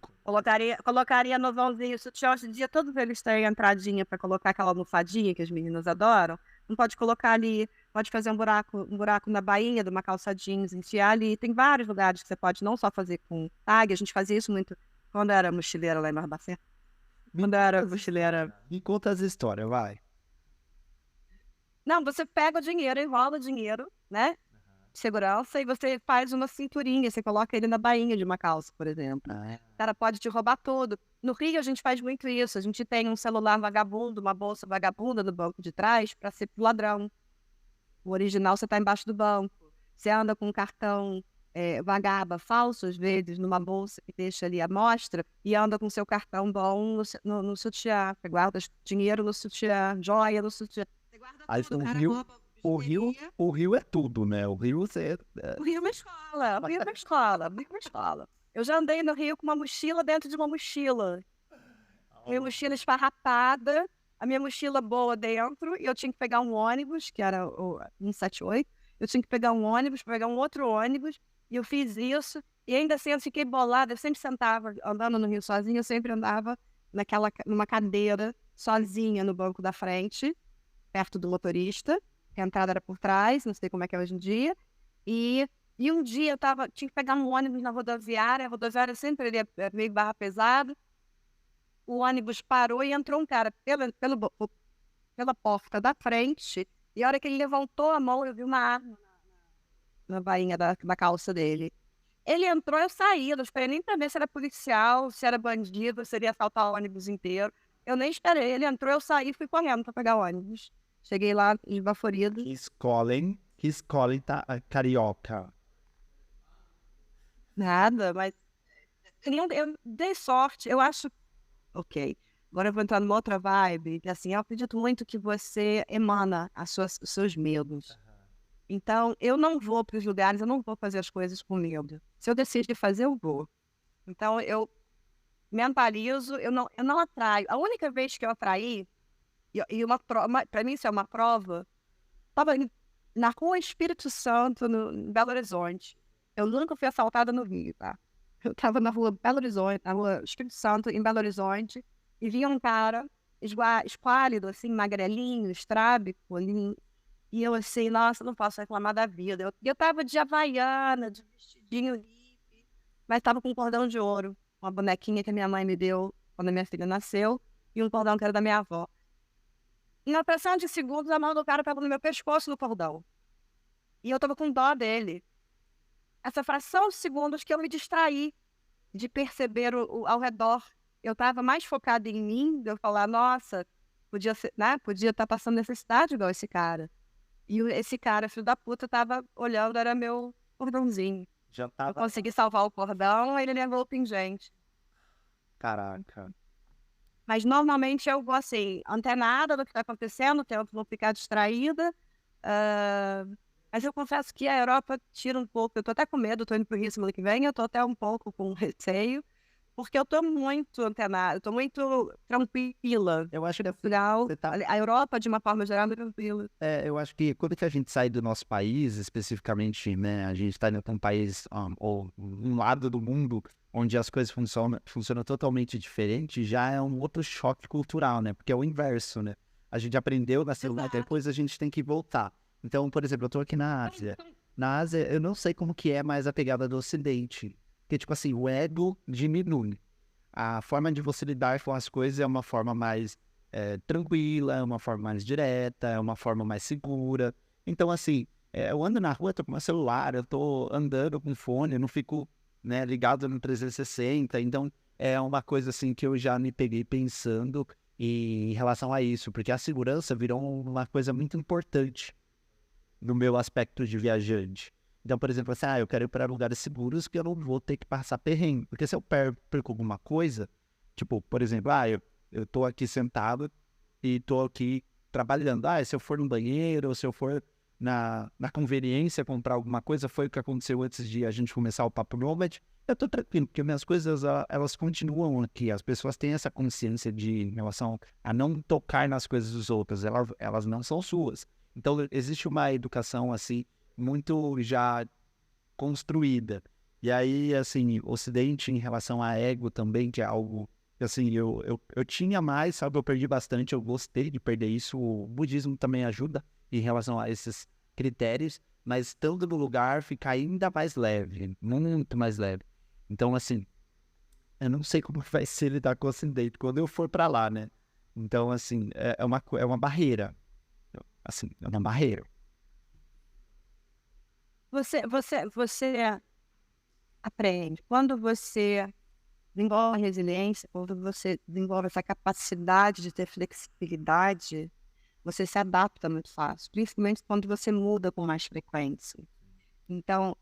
Colocaria no vãozinho, sutiã. Hoje em dia, todos eles têm entradinha para colocar aquela almofadinha que as meninas adoram. Não pode colocar ali, pode fazer um buraco na bainha de uma calça jeans, enfiar ali. Tem vários lugares que você pode não só fazer com tag, a gente fazia isso muito quando era mochileira lá em Barbacena. Quando era mochileira... Me conta as histórias, vai. Não, você pega o dinheiro, enrola o dinheiro, né? De segurança, e você faz uma cinturinha, você coloca ele na bainha de uma calça, por exemplo. O cara pode te roubar tudo. No Rio, a gente faz muito isso. A gente tem um celular vagabundo, uma bolsa vagabunda no banco de trás para ser pro ladrão. O original você está embaixo do banco. Você anda com um cartão vagaba falso, às vezes, numa bolsa que deixa ali a mostra, e anda com seu cartão bom no sutiã. Você guarda dinheiro no sutiã, joia no sutiã. Você guarda tudo, o Rio é tudo, né? O Rio você... O Rio é uma escola, o Rio é uma escola, o Rio é uma escola. Eu já andei no Rio com uma mochila dentro de uma mochila. Minha mochila esfarrapada, a minha mochila boa dentro, e eu tinha que pegar um ônibus, que era o 178, eu tinha que pegar um ônibus, pegar um outro ônibus, e eu fiz isso, e ainda assim eu fiquei bolada, eu sempre sentava, andando no Rio sozinha, eu sempre andava numa cadeira, sozinha no banco da frente, perto do motorista, que a entrada era por trás, não sei como é que é hoje em dia, e um dia eu tinha que pegar um ônibus na rodoviária, a rodoviária sempre é meio barra pesada, o ônibus parou e entrou um cara pela porta da frente, e a hora que ele levantou a mão, eu vi uma arma na bainha da calça dele. Ele entrou, eu saí, eu não esperei nem pra ver se era policial, se era bandido, se ele ia assaltar o ônibus inteiro. Eu nem esperei, ele entrou, eu saí e fui correndo pra pegar o ônibus. Cheguei lá, esbaforido. Que escolhem carioca. Nada, mas Eu dei sorte, eu acho, ok, agora eu vou entrar numa outra vibe, que assim, eu acredito muito que você emana os seus medos. Então, eu não vou para os lugares, eu não vou fazer as coisas com medo. Se eu decidir fazer, eu vou. Então, eu mentalizo, eu não atraio. A única vez que eu atraí, e para mim isso é uma prova, estava na rua Espírito Santo, em Belo Horizonte. Eu nunca fui assaltada no Rio, tá? Eu estava na rua Belo Horizonte, na rua Espírito Santo, em Belo Horizonte, e vi um cara esquálido, assim, magrelinho, estrábico, ali. E eu assim, nossa, não posso reclamar da vida. Eu tava de havaiana, de vestidinho hippie, mas tava com um cordão de ouro, uma bonequinha que a minha mãe me deu quando a minha filha nasceu, e um cordão que era da minha avó. Em uma fração de segundos, a mão do cara tava no meu pescoço no cordão. E eu tava com dó dele. Essa fração de segundos que eu me distraí de perceber ao redor. Eu tava mais focada em mim, de eu falar, nossa, podia ser, né? Podia estar passando necessidade igual esse cara. E esse cara, filho da puta, tava olhando, era meu cordãozinho. Já Eu tava. consegui salvar o cordão, ele levou o pingente. Caraca. Mas normalmente eu vou assim, antenada do que está acontecendo, tento não ficar distraída. Mas eu confesso que a Europa tira um pouco. Eu tô até com medo, tô indo pro Rio semana que vem, eu tô até um pouco com receio, porque eu tô muito antenada, eu tô muito tranquila. Eu acho que Portugal, você tá. a Europa, de uma forma geral, é muito tranquila. Eu acho que quando que a gente sai do nosso país, especificamente, né, a gente está em um país ou um lado do mundo onde as coisas funcionam totalmente diferente, já é um outro choque cultural, né? Porque é o inverso, né? A gente aprendeu na celular, Exato. depois a gente tem que voltar. Então, por exemplo, eu tô aqui na Ásia. Na Ásia, eu não sei como que é mais a pegada do Ocidente. Porque, tipo assim, o ego diminui. A forma de você lidar com as coisas é uma forma mais tranquila, é uma forma mais direta, é uma forma mais segura. Então, assim, eu ando na rua, tô com meu celular, eu tô andando com fone, eu não fico, né, ligado no 360. Então, é uma coisa, assim, que eu já me peguei pensando em relação a isso, porque a segurança virou uma coisa muito importante no meu aspecto de viajante. Então, por exemplo, assim, eu quero ir para lugares seguros que eu não vou ter que passar perrengue. Porque se eu perco alguma coisa, tipo, por exemplo, eu tô aqui sentado e tô aqui trabalhando. Se eu for no banheiro, ou se eu for na conveniência comprar alguma coisa, foi o que aconteceu antes de a gente começar o Papo Nomad, eu tô tranquilo, porque minhas coisas, elas continuam aqui. As pessoas têm essa consciência em relação a não tocar nas coisas dos outros, elas não são suas. Então, existe uma educação, assim, muito já construída. E aí, assim, o Ocidente em relação a ego também, que é algo, assim, eu tinha mais, sabe? Eu perdi bastante, eu gostei de perder isso. O budismo também ajuda em relação a esses critérios, mas estando no lugar fica ainda mais leve, muito mais leve. Então, assim, eu não sei como vai ser lidar com o Ocidente quando eu for para lá, né? Então, assim, é uma barreira. Assim, é uma barreira. Você aprende. Quando você desenvolve resiliência, quando você desenvolve essa capacidade de ter flexibilidade, você se adapta muito fácil, principalmente quando você muda com mais frequência. Então,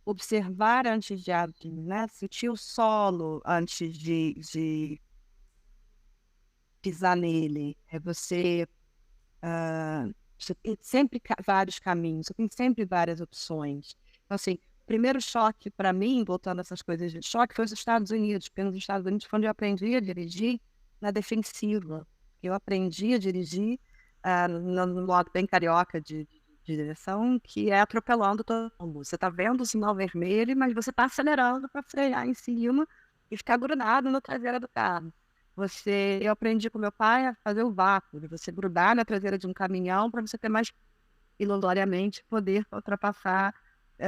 observar antes de agir, né? Sentir o solo antes de pisar nele. Você tem sempre vários caminhos, você tem sempre várias opções. Então, assim, o primeiro choque para mim, voltando a essas coisas de choque, foi os Estados Unidos, porque nos Estados Unidos foi onde eu aprendi a dirigir na defensiva. Eu aprendi a dirigir no modo bem carioca de direção, que é atropelando todo mundo. Você está vendo o sinal vermelho, mas você está acelerando para frear em cima e ficar grudado na traseira do carro. Eu aprendi com meu pai a fazer o vácuo, de você grudar na traseira de um caminhão para você ter mais iludoriamente poder ultrapassar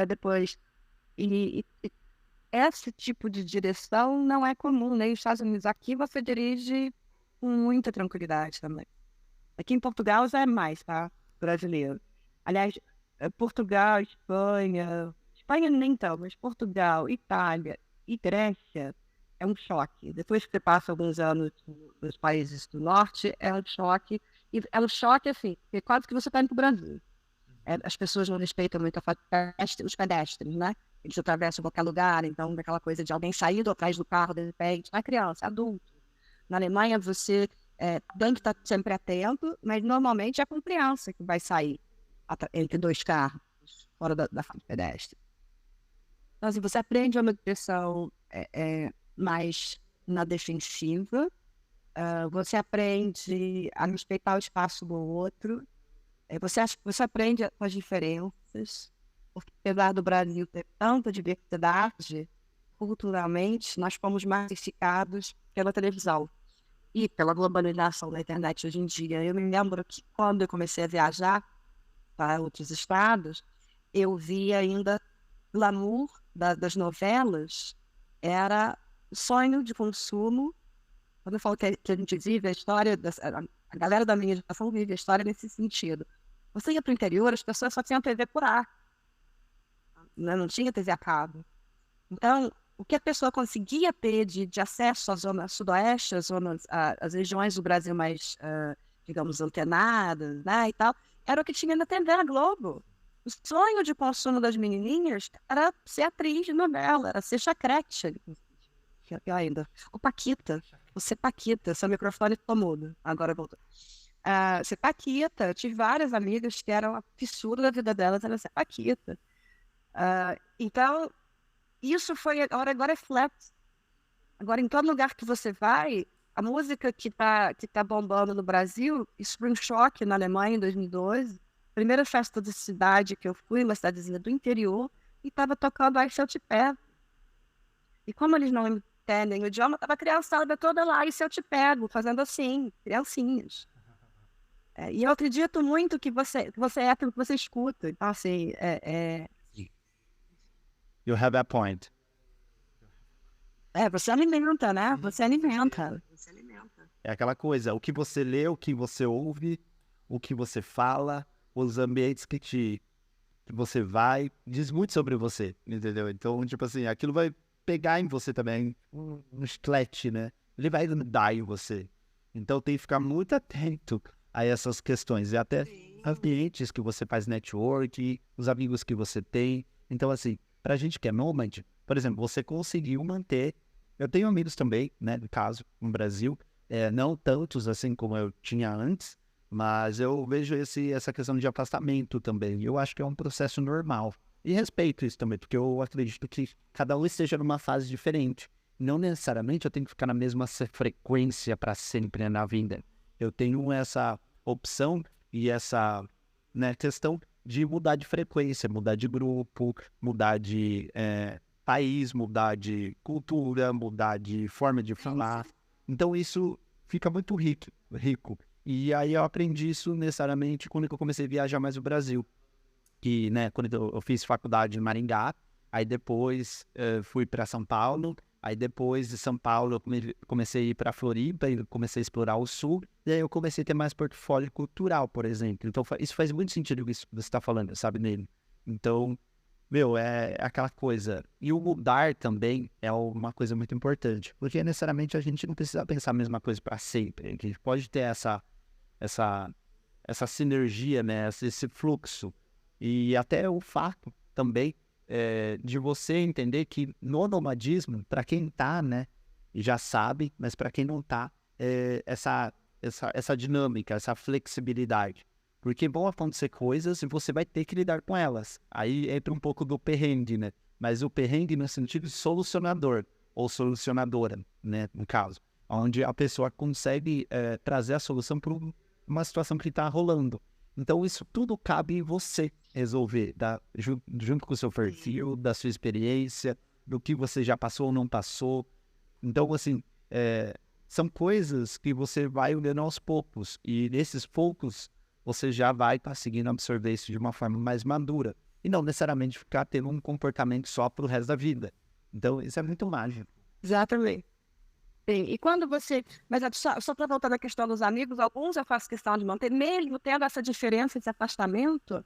depois. E esse tipo de direção não é comum, nem nos Estados Unidos. Aqui você dirige com muita tranquilidade também. Aqui em Portugal já é mais, tá? Brasileiro. Aliás, Portugal, Espanha nem tão, mas Portugal, Itália e Grécia é um choque. Depois que você passa alguns anos nos países do norte, é um choque. E é um choque, assim, quase que você está indo para o Brasil. As pessoas não respeitam muito os pedestres, né? eles atravessam qualquer lugar, então daquela coisa de alguém sair atrás do carro de repente, não é criança, é adulto. Na Alemanha você tem que estar sempre atento, mas normalmente é com criança que vai sair entre dois carros, fora da faixa de pedestre. Então, assim, você aprende uma direção mais na defensiva, você aprende a respeitar o espaço do outro, você aprende com as diferenças, porque apesar do Brasil ter tanta diversidade, culturalmente, nós fomos massificados pela televisão e pela globalização da internet hoje em dia. Eu me lembro que quando eu comecei a viajar para outros estados, eu vi ainda glamour das novelas, era sonho de consumo. Quando eu falo que a gente vive a história, a galera da minha geração vive a história nesse sentido. Você ia para o interior, as pessoas só tinham TV por ar, né? Não tinha TV a cabo. Então, o que a pessoa conseguia ter de acesso à zona sudoeste, às regiões do Brasil mais, digamos, antenadas, né, e tal, era o que tinha na TV a Globo. O sonho de consumo das menininhas era ser atriz de novela, era ser chacrete. Pior ainda. O Paquita. Você Paquita. Seu microfone ficou mudo. Agora voltou. Ser Paquita. Eu tive várias amigas que eram a fissura da vida delas, era ser Paquita. Então, isso foi agora é flat. Agora, em todo lugar que você vai, a música que tá bombando no Brasil, Spring Shock na Alemanha em 2012, primeira festa de cidade que eu fui, uma cidadezinha do interior, e estava tocando Ai Se Eu Te Pego. E como eles não entendem o idioma, estava a criançada toda lá, e se eu te pego, fazendo assim, criancinhas. E eu acredito muito que você é aquilo que você escuta. Então, assim, You have that point. você alimenta, né? Você alimenta. É aquela coisa, o que você lê, o que você ouve, o que você fala, os ambientes que você vai, diz muito sobre você, entendeu? Então, tipo assim, aquilo vai pegar em você também, um chiclete, né? Ele vai dar em você. Então, tem que ficar muito atento a essas questões. E até ambientes que você faz network, os amigos que você tem. Então, assim, pra gente que é nômade, por exemplo, você conseguiu manter... Eu tenho amigos também, né, no caso, no Brasil, não tantos assim como eu tinha antes, mas eu vejo essa questão de afastamento também. Eu acho que é um processo normal. E respeito isso também, porque eu acredito que cada um esteja numa fase diferente. Não necessariamente eu tenho que ficar na mesma frequência para sempre, né, na vida. Eu tenho essa opção e essa, né, questão de mudar de frequência, mudar de grupo, mudar de país, mudar de cultura, mudar de forma de falar. Então isso fica muito rico. E aí eu aprendi isso necessariamente quando eu comecei a viajar mais o Brasil. Que, né, quando eu fiz faculdade em Maringá, aí depois fui para São Paulo, aí depois de São Paulo eu comecei a ir para Floripa, e comecei a explorar o Sul, e aí eu comecei a ter mais portfólio cultural, por exemplo. Então isso faz muito sentido o que você está falando, sabe, nele. Então, meu, é aquela coisa. E o mudar também é uma coisa muito importante, porque necessariamente a gente não precisa pensar a mesma coisa para sempre. A gente pode ter essa sinergia, né, esse fluxo. E até o fato também de você entender que no nomadismo, para quem tá, né, já sabe, mas para quem não tá, essa dinâmica, essa flexibilidade. Porque vão acontecer coisas e você vai ter que lidar com elas. Aí entra um pouco do perrengue, né? Mas o perrengue no sentido de solucionador, ou solucionadora, né, no caso. Onde a pessoa consegue trazer a solução para uma situação que está rolando. Então, isso tudo cabe em você resolver, junto com o seu perfil, da sua experiência, do que você já passou ou não passou. Então, assim, são coisas que você vai olhando aos poucos. E nesses poucos, você já vai conseguindo absorver isso de uma forma mais madura. E não necessariamente ficar tendo um comportamento só para o resto da vida. Então, isso é muito mágico. Exatamente. Sim, e quando você... Mas só para voltar na questão dos amigos, alguns eu faço questão de manter, mesmo tendo essa diferença, esse afastamento,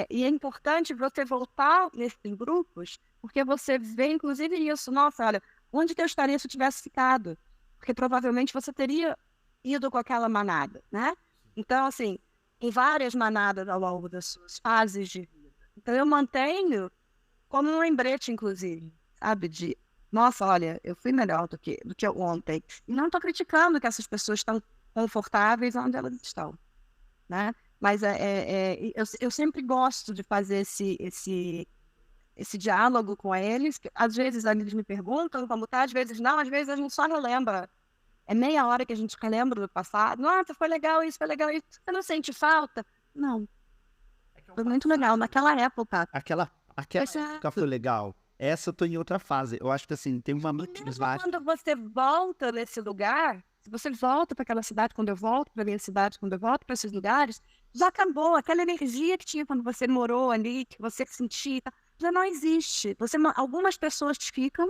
e é importante você voltar nesses grupos, porque você vê, inclusive, isso. Nossa, olha, onde que eu estaria se eu tivesse ficado? Porque provavelmente você teria ido com aquela manada, né? Então, assim, em várias manadas ao longo das suas fases de vida. Então, eu mantenho como um lembrete, inclusive, sabe? De, nossa, olha, eu fui melhor do que ontem. E não estou criticando que essas pessoas estão confortáveis onde elas estão, né? Mas eu sempre gosto de fazer esse diálogo com eles. Que, às vezes eles me perguntam como tá, às vezes não, às vezes a gente só relembra. É meia hora que a gente relembra do passado. Nossa, foi legal isso, foi legal isso. Você não sente falta? Não, foi muito legal. Naquela época, Aquela época foi legal. Essa eu tô em outra fase. Eu acho que assim, tem uma mesmo quando você volta nesse lugar, se você volta para aquela cidade, quando eu volto para minha cidade, quando eu volto para esses lugares, já acabou. Aquela energia que tinha quando você morou ali, que você sentia, já não existe. Algumas pessoas ficam,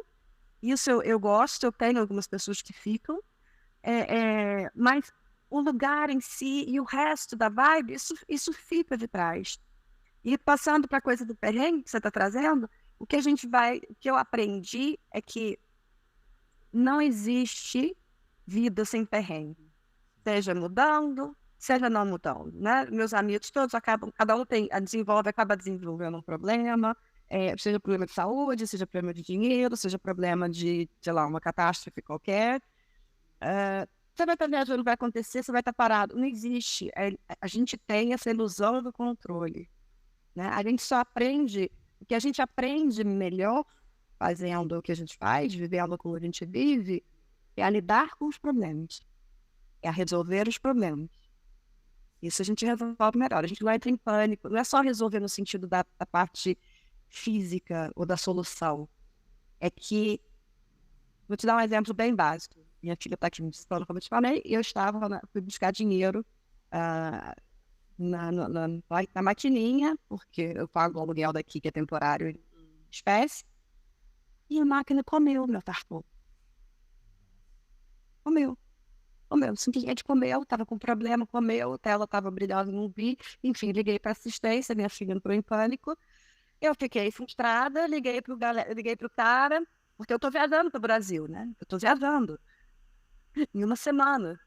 isso eu gosto, eu tenho algumas pessoas que ficam, mas o lugar em si e o resto da vibe, isso fica de trás. E passando para a coisa do perrengue que você está trazendo, o que eu aprendi é que não existe vida sem perrengue, seja mudando, seja não mudando, né? Meus amigos todos acabam, cada um acaba desenvolvendo um problema, seja problema de saúde, seja problema de dinheiro, seja problema de, sei lá, uma catástrofe qualquer. Você vai estar viajando, vai acontecer, você vai estar parado. Não existe. A gente tem essa ilusão do controle, né? A gente só aprende, o que a gente aprende melhor fazendo o que a gente faz, vivendo como a gente vive, é a lidar com os problemas, é a resolver os problemas. Isso a gente resolve melhor. A gente não entra em pânico, não é só resolver no sentido da parte física ou da solução. É que, vou te dar um exemplo bem básico. Minha filha está aqui me falando, como eu te falei, e eu fui buscar dinheiro na maquininha, porque eu pago o aluguel daqui, que é temporário, em espécie, e a máquina comeu meu cartão. Comeu. Simplesmente comeu, estava com problema, comeu, a tela estava brilhando, não vi. Enfim, liguei para assistência, minha filha entrou em pânico. Eu fiquei frustrada, liguei pro cara, porque eu estou viajando para o Brasil, né? Eu estou viajando em uma semana.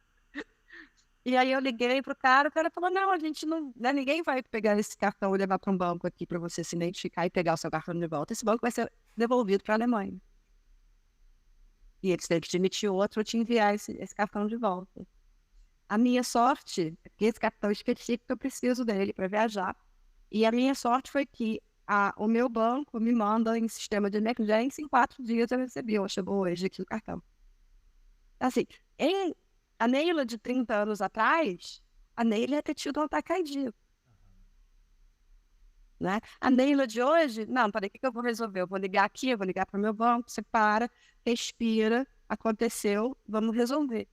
E aí eu liguei pro cara, o cara falou, não, a gente não, né, ninguém vai pegar esse cartão e levar para um banco aqui para você se identificar e pegar o seu cartão de volta. Esse banco vai ser devolvido para a Alemanha. E eles têm que te emitir outro ou te enviar esse cartão de volta. A minha sorte, que esse cartão específico, eu preciso dele para viajar. E a minha sorte foi que o meu banco me manda em sistema de emergência, em 4 dias eu recebi, chegou hoje aqui o cartão. Assim, a Neila de 30 anos atrás, a Neila ia ter tido um ataque cardíaco. Né? A Neila de hoje, não, peraí, o que eu vou resolver? Eu vou ligar aqui, eu vou ligar para o meu banco, você para, respira, aconteceu, vamos resolver.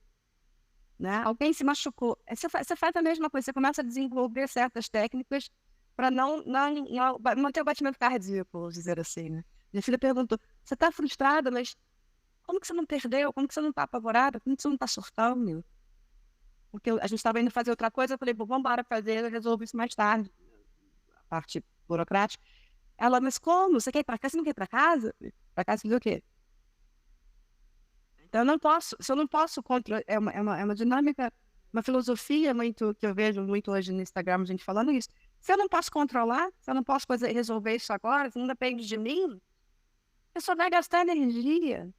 Né? Alguém se machucou. Você faz a mesma coisa, você começa a desenvolver certas técnicas para não manter o batimento cardíaco, vamos dizer assim. Né? Minha filha perguntou, você está frustrada, mas como que você não perdeu? Como que você não está apavorada? Como que você não está surtando? Porque a gente estava indo fazer outra coisa, eu falei, vamos embora fazer, eu resolvo isso mais tarde. A parte burocrática. Ela, mas como? Você quer ir para casa? Você não quer ir para casa? Para casa fazer o quê? Então, eu não posso, se eu não posso contra... É uma dinâmica, uma filosofia muito que eu vejo muito hoje no Instagram, a gente falando isso. Se eu não posso controlar, se eu não posso resolver isso agora, se não depende de mim, eu só vai gastar energia.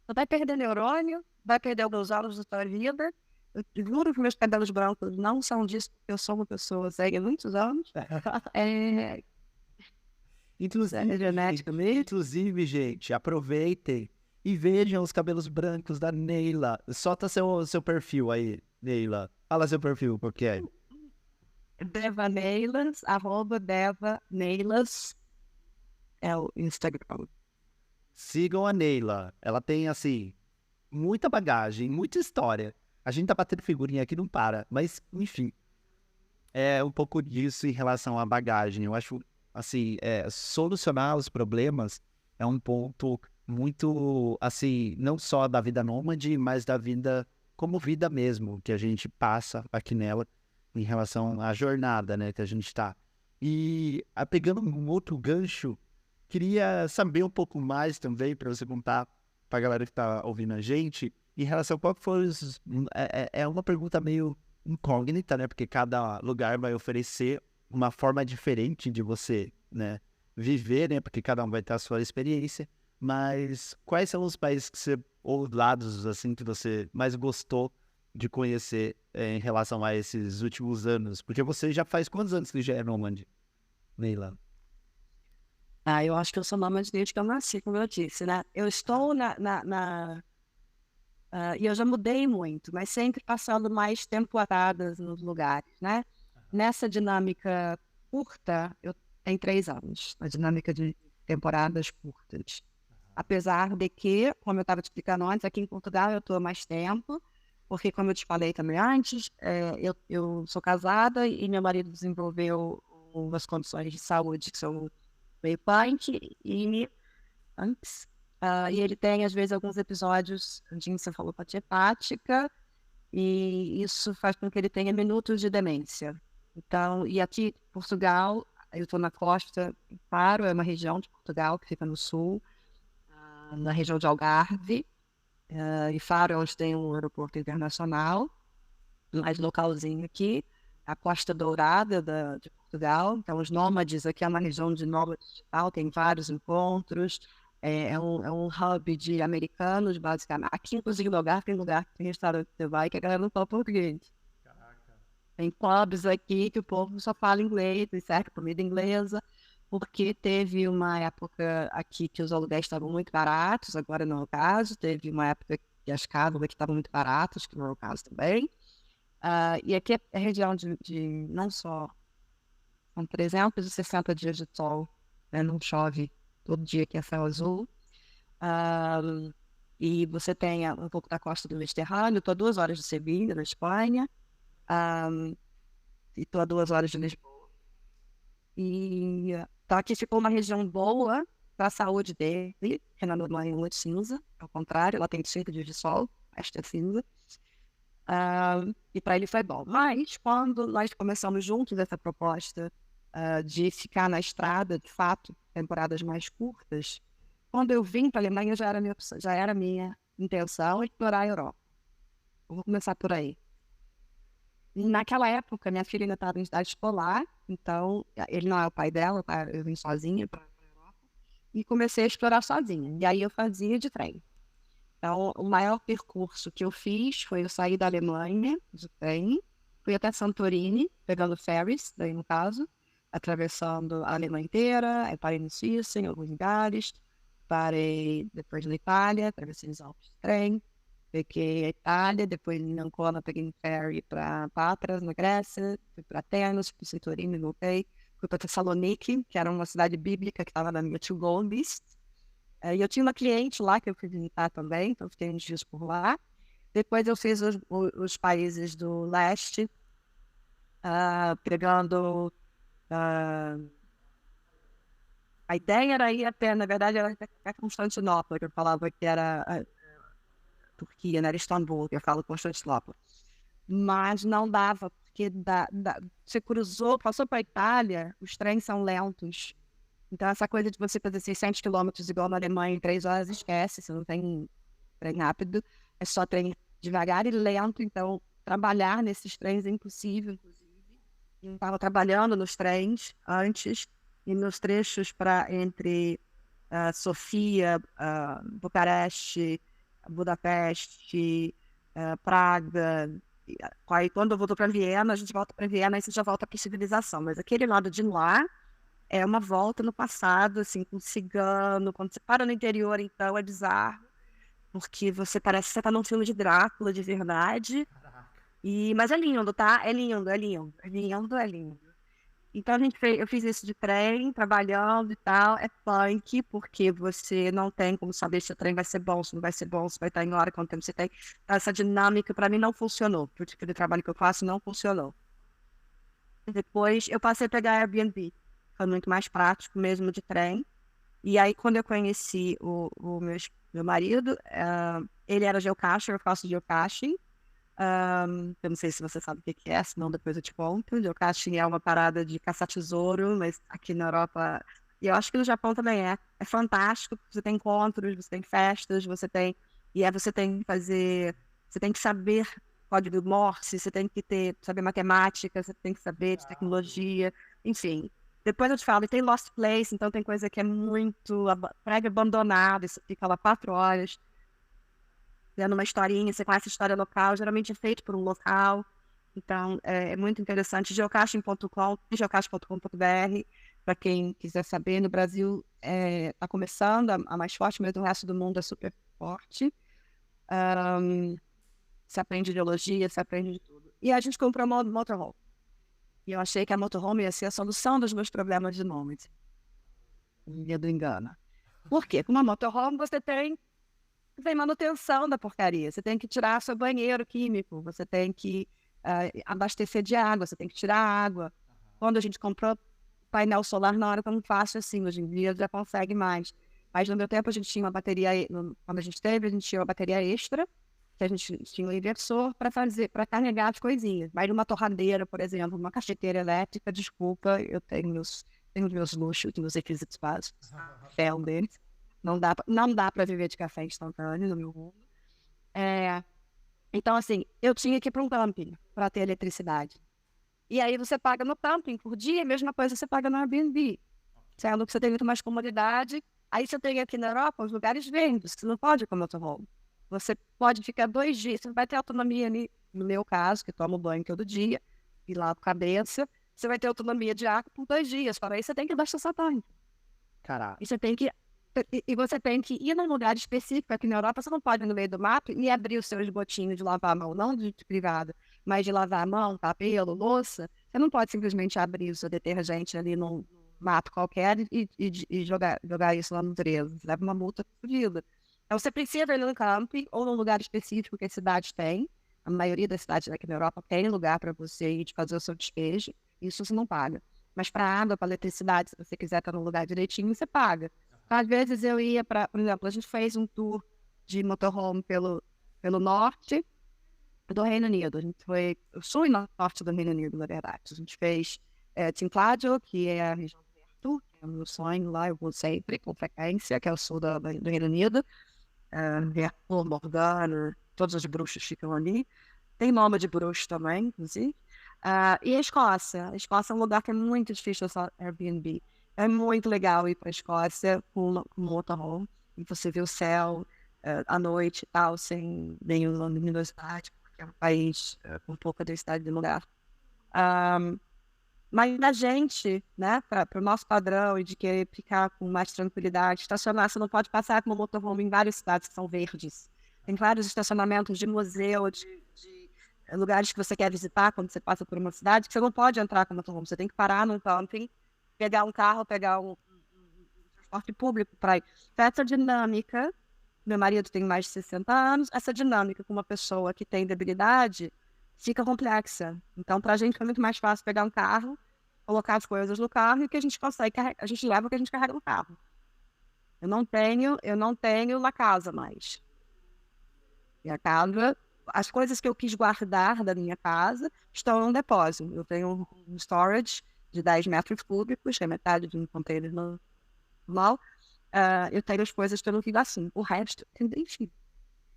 Você vai perder neurônio, vai perder alguns anos da sua vida. Eu juro que meus cabelos brancos não são disso, porque eu sou uma pessoa cega há muitos anos. Inclusive, gente, aproveitem e vejam os cabelos brancos da Neila. Solta seu perfil aí, Neila. Fala seu perfil, porque é. Devaneilas, @Devaneilas é o Instagram. Sigam a Neila. Ela tem, assim, muita bagagem, muita história. A gente tá batendo figurinha aqui, não para. Mas, enfim, é um pouco disso em relação à bagagem. Eu acho, assim, solucionar os problemas é um ponto muito, assim, não só da vida nômade, mas da vida como vida mesmo, que a gente passa aqui nela em relação à jornada, né, que a gente tá. E, pegando um outro gancho, queria saber um pouco mais também, para você contar para a galera que tá ouvindo a gente, em relação a qual foi os... É uma pergunta meio incógnita, né? Porque cada lugar vai oferecer uma forma diferente de você, né? viver, né? Porque cada um vai ter a sua experiência. Mas quais são os países que você, ou lados, assim, que você mais gostou de conhecer em relação a esses últimos anos? Porque você já faz quantos anos que já é nômade, Neila? Eu acho que eu sou nômade desde que eu nasci, como eu disse, né? Eu estou e eu já mudei muito, mas sempre passando mais temporadas nos lugares, né? Nessa dinâmica curta, eu tenho 3 anos, a dinâmica de temporadas curtas. Apesar de que, como eu estava te explicando antes, aqui em Portugal eu estou há mais tempo, porque, como eu te falei também antes, eu sou casada e meu marido desenvolveu umas condições de saúde que são meio punk, e antes. E ele tem, às vezes, alguns episódios de encefalopatia hepática, e isso faz com que ele tenha minutos de demência. Então, e aqui em Portugal, eu estou na costa, Faro é uma região de Portugal que fica no sul, na região de Algarve, e Faro é onde tem um aeroporto internacional, mais localzinho aqui, a Costa Dourada de Portugal. Então, os nômades, aqui é uma região de nômades digital, tem vários encontros, é um hub de americanos, basicamente. Aqui, inclusive, no Algarve, tem lugar que tem restaurante que você vai que a galera não fala português. Tem pubs aqui que o povo só fala inglês, tem certa comida inglesa, porque teve uma época aqui que os aluguéis estavam muito baratos, agora não é o caso. Teve uma época que as casas aqui estavam muito baratas, que não é o caso também. E aqui é região de não só, são 360 dias de sol, né? Não chove todo dia que é céu azul. E você tem um pouco da costa do Mediterrâneo. Estou a 2 horas de Sevilha, na Espanha, e estou a 2 horas de Lisboa. E então aqui ficou uma região boa para a saúde dele, que na Noronha é muito cinza, ao contrário, ela tem 5 dias de sol, esta é cinza. E para ele foi bom. Mas quando nós começamos juntos essa proposta de ficar na estrada, de fato, temporadas mais curtas, quando eu vim para a Alemanha já era minha intenção explorar a Europa. Eu vou começar por aí. Naquela época, minha filha ainda estava em idade escolar, então ele não é o pai dela, eu vim sozinha para a Europa, e comecei a explorar sozinha. E aí eu fazia de trem. Então, o maior percurso que eu fiz foi eu sair da Alemanha, de trem, fui até Santorini, pegando ferries, daí no caso, atravessando a Alemanha inteira, aí parei na Suíça, em alguns lugares, parei depois na Itália, atravessei os Alpes de trem, peguei a Itália, depois em Ancona peguei um ferry para Patras, na Grécia, fui para Atenas, fui para Santorini, voltei, fui para Thessaloniki, que era uma cidade bíblica que estava na minha to-go list. E eu tinha uma cliente lá que eu fui visitar também, então fiquei uns dias por lá. Depois eu fiz os países do leste, pegando... a ideia era ir até, na verdade, era até Constantinopla, que eu falava que era a Turquia, não era Istambul, que eu falo Constantinopla. Mas não dava, porque você passou para a Itália, os trens são lentos. Então, essa coisa de você fazer 600 quilômetros igual na Alemanha em 3 horas, esquece. Você não tem trem rápido, é só trem devagar e lento. Então, trabalhar nesses trens é impossível, inclusive. Eu estava trabalhando nos trens antes e nos trechos entre Sofia, Bucareste, Budapeste, Praga. Aí, quando eu volto para Viena, a gente volta para Viena e você já volta para a civilização. Mas aquele lado de lá é uma volta no passado, assim, com cigano. Quando você para no interior, então, é bizarro, porque parece que você tá num filme de Drácula, de verdade. Mas é lindo, tá? É lindo, é lindo. É lindo, é lindo. Então, eu fiz isso de trem, trabalhando e tal. É punk, porque você não tem como saber se o trem vai ser bom, se não vai ser bom, se vai estar em hora, quanto tempo você tem. Então, essa dinâmica, para mim, não funcionou. O tipo de trabalho que eu faço não funcionou. Depois, eu passei a pegar Airbnb. Foi muito mais prático mesmo de trem. E aí, quando eu conheci o meu marido, ele era geocacher, eu faço geocaching. Eu não sei se você sabe o que é, senão depois eu te conto. Geocaching é uma parada de caçar tesouro, mas aqui na Europa, e eu acho que no Japão também é fantástico. Você tem encontros, você tem festas, e aí você tem que saber código Morse, você tem que saber matemática, você tem que saber de tecnologia, enfim. Depois eu te falo, e tem Lost Place, então tem coisa que é muito prédio abandonado, você fica lá 4 horas, vendo uma historinha, você conhece a história local, geralmente é feito por um local, então é muito interessante. Geocaching.com, geocaching.com.br, para quem quiser saber, no Brasil está começando a mais forte, mas no resto do mundo é super forte. Se aprende geologia, se aprende de tudo. E a gente comprou uma motorhome. E eu achei que a motorhome ia ser a solução dos meus problemas de nômade. Medo engana. Por quê? Com uma motorhome você tem manutenção da porcaria. Você tem que tirar seu banheiro químico, você tem que abastecer de água, você tem que tirar água. Quando a gente comprou painel solar, não era tão fácil assim. Hoje em dia já consegue mais. Mas no meu tempo a gente tinha uma bateria, quando a gente teve, a gente tinha uma bateria extra, que a gente tinha um inversor para carregar as coisinhas. Mas numa torradeira, por exemplo, uma cacheteira elétrica, desculpa, eu tenho os meus luxos, meus requisitos básicos, ferro deles. Não dá para viver de café instantâneo no meu mundo. Então, assim, eu tinha que ir para um camping para ter eletricidade. E aí você paga no camping por dia, a mesma coisa você paga no Airbnb. Sendo que você tem muito mais comodidade. Aí você tem aqui na Europa os lugares verdes, você não pode ir com o motorhome. Você pode ficar 2 dias, você vai ter autonomia ali, no meu caso, que tomo banho todo dia, e lavo cabeça, você vai ter autonomia de água por 2 dias. Para isso você tem que abastecer tanque. Caraca. E você tem que ir num lugar específico. Aqui na Europa você não pode ir no meio do mato e abrir os seus esgotinhos de lavar a mão, não de privado, mas de lavar a mão, cabelo, louça. Você não pode simplesmente abrir o seu detergente ali num mato qualquer e jogar isso lá no natureza. Você leva uma multa fodida. Então você precisa ir num camping ou num lugar específico que a cidade tem. A maioria das cidades aqui na Europa tem lugar para você ir fazer o seu despejo. Isso você não paga. Mas para água, para eletricidade, se você quiser estar num lugar direitinho, você paga. Às vezes eu ia para, por exemplo, a gente fez um tour de motorhome pelo norte do Reino Unido. A gente foi o sul e norte do Reino Unido, na verdade. A gente fez Tinkladio, que é a região do Vertu, que é o meu sonho lá, eu vou sempre com frequência, que é o sul do Reino Unido. Vertu, Morgana, todos os bruxos ficam ali. Tem nome de bruxo também, inclusive. E a Escócia. A Escócia é um lugar que é muito difícil essa Airbnb. É muito legal ir para a Escócia com motorhome e você vê o céu à noite e tal, sem nenhuma luminosidade, porque é um país com pouca densidade de lugar. Mas a gente, né, para o nosso padrão e de querer ficar com mais tranquilidade, estacionar, você não pode passar com uma motorhome em várias cidades que são verdes. Tem vários estacionamentos de museu, de lugares que você quer visitar quando você passa por uma cidade, que você não pode entrar com uma motorhome, você tem que parar no camping, pegar um carro, pegar um transporte público para ir. Então, essa dinâmica, meu marido tem mais de 60 anos, essa dinâmica com uma pessoa que tem debilidade fica complexa. Então, para a gente é muito mais fácil pegar um carro, colocar as coisas no carro e que a gente consegue carregar, a gente leva o que a gente carrega no carro. Eu não tenho na casa mais. Minha casa, as coisas que eu quis guardar da minha casa estão num depósito. Eu tenho um storage de 10 metros cúbicos, que é metade de um container normal. Eu tenho as coisas que eu não fiz assim. O resto, enfim.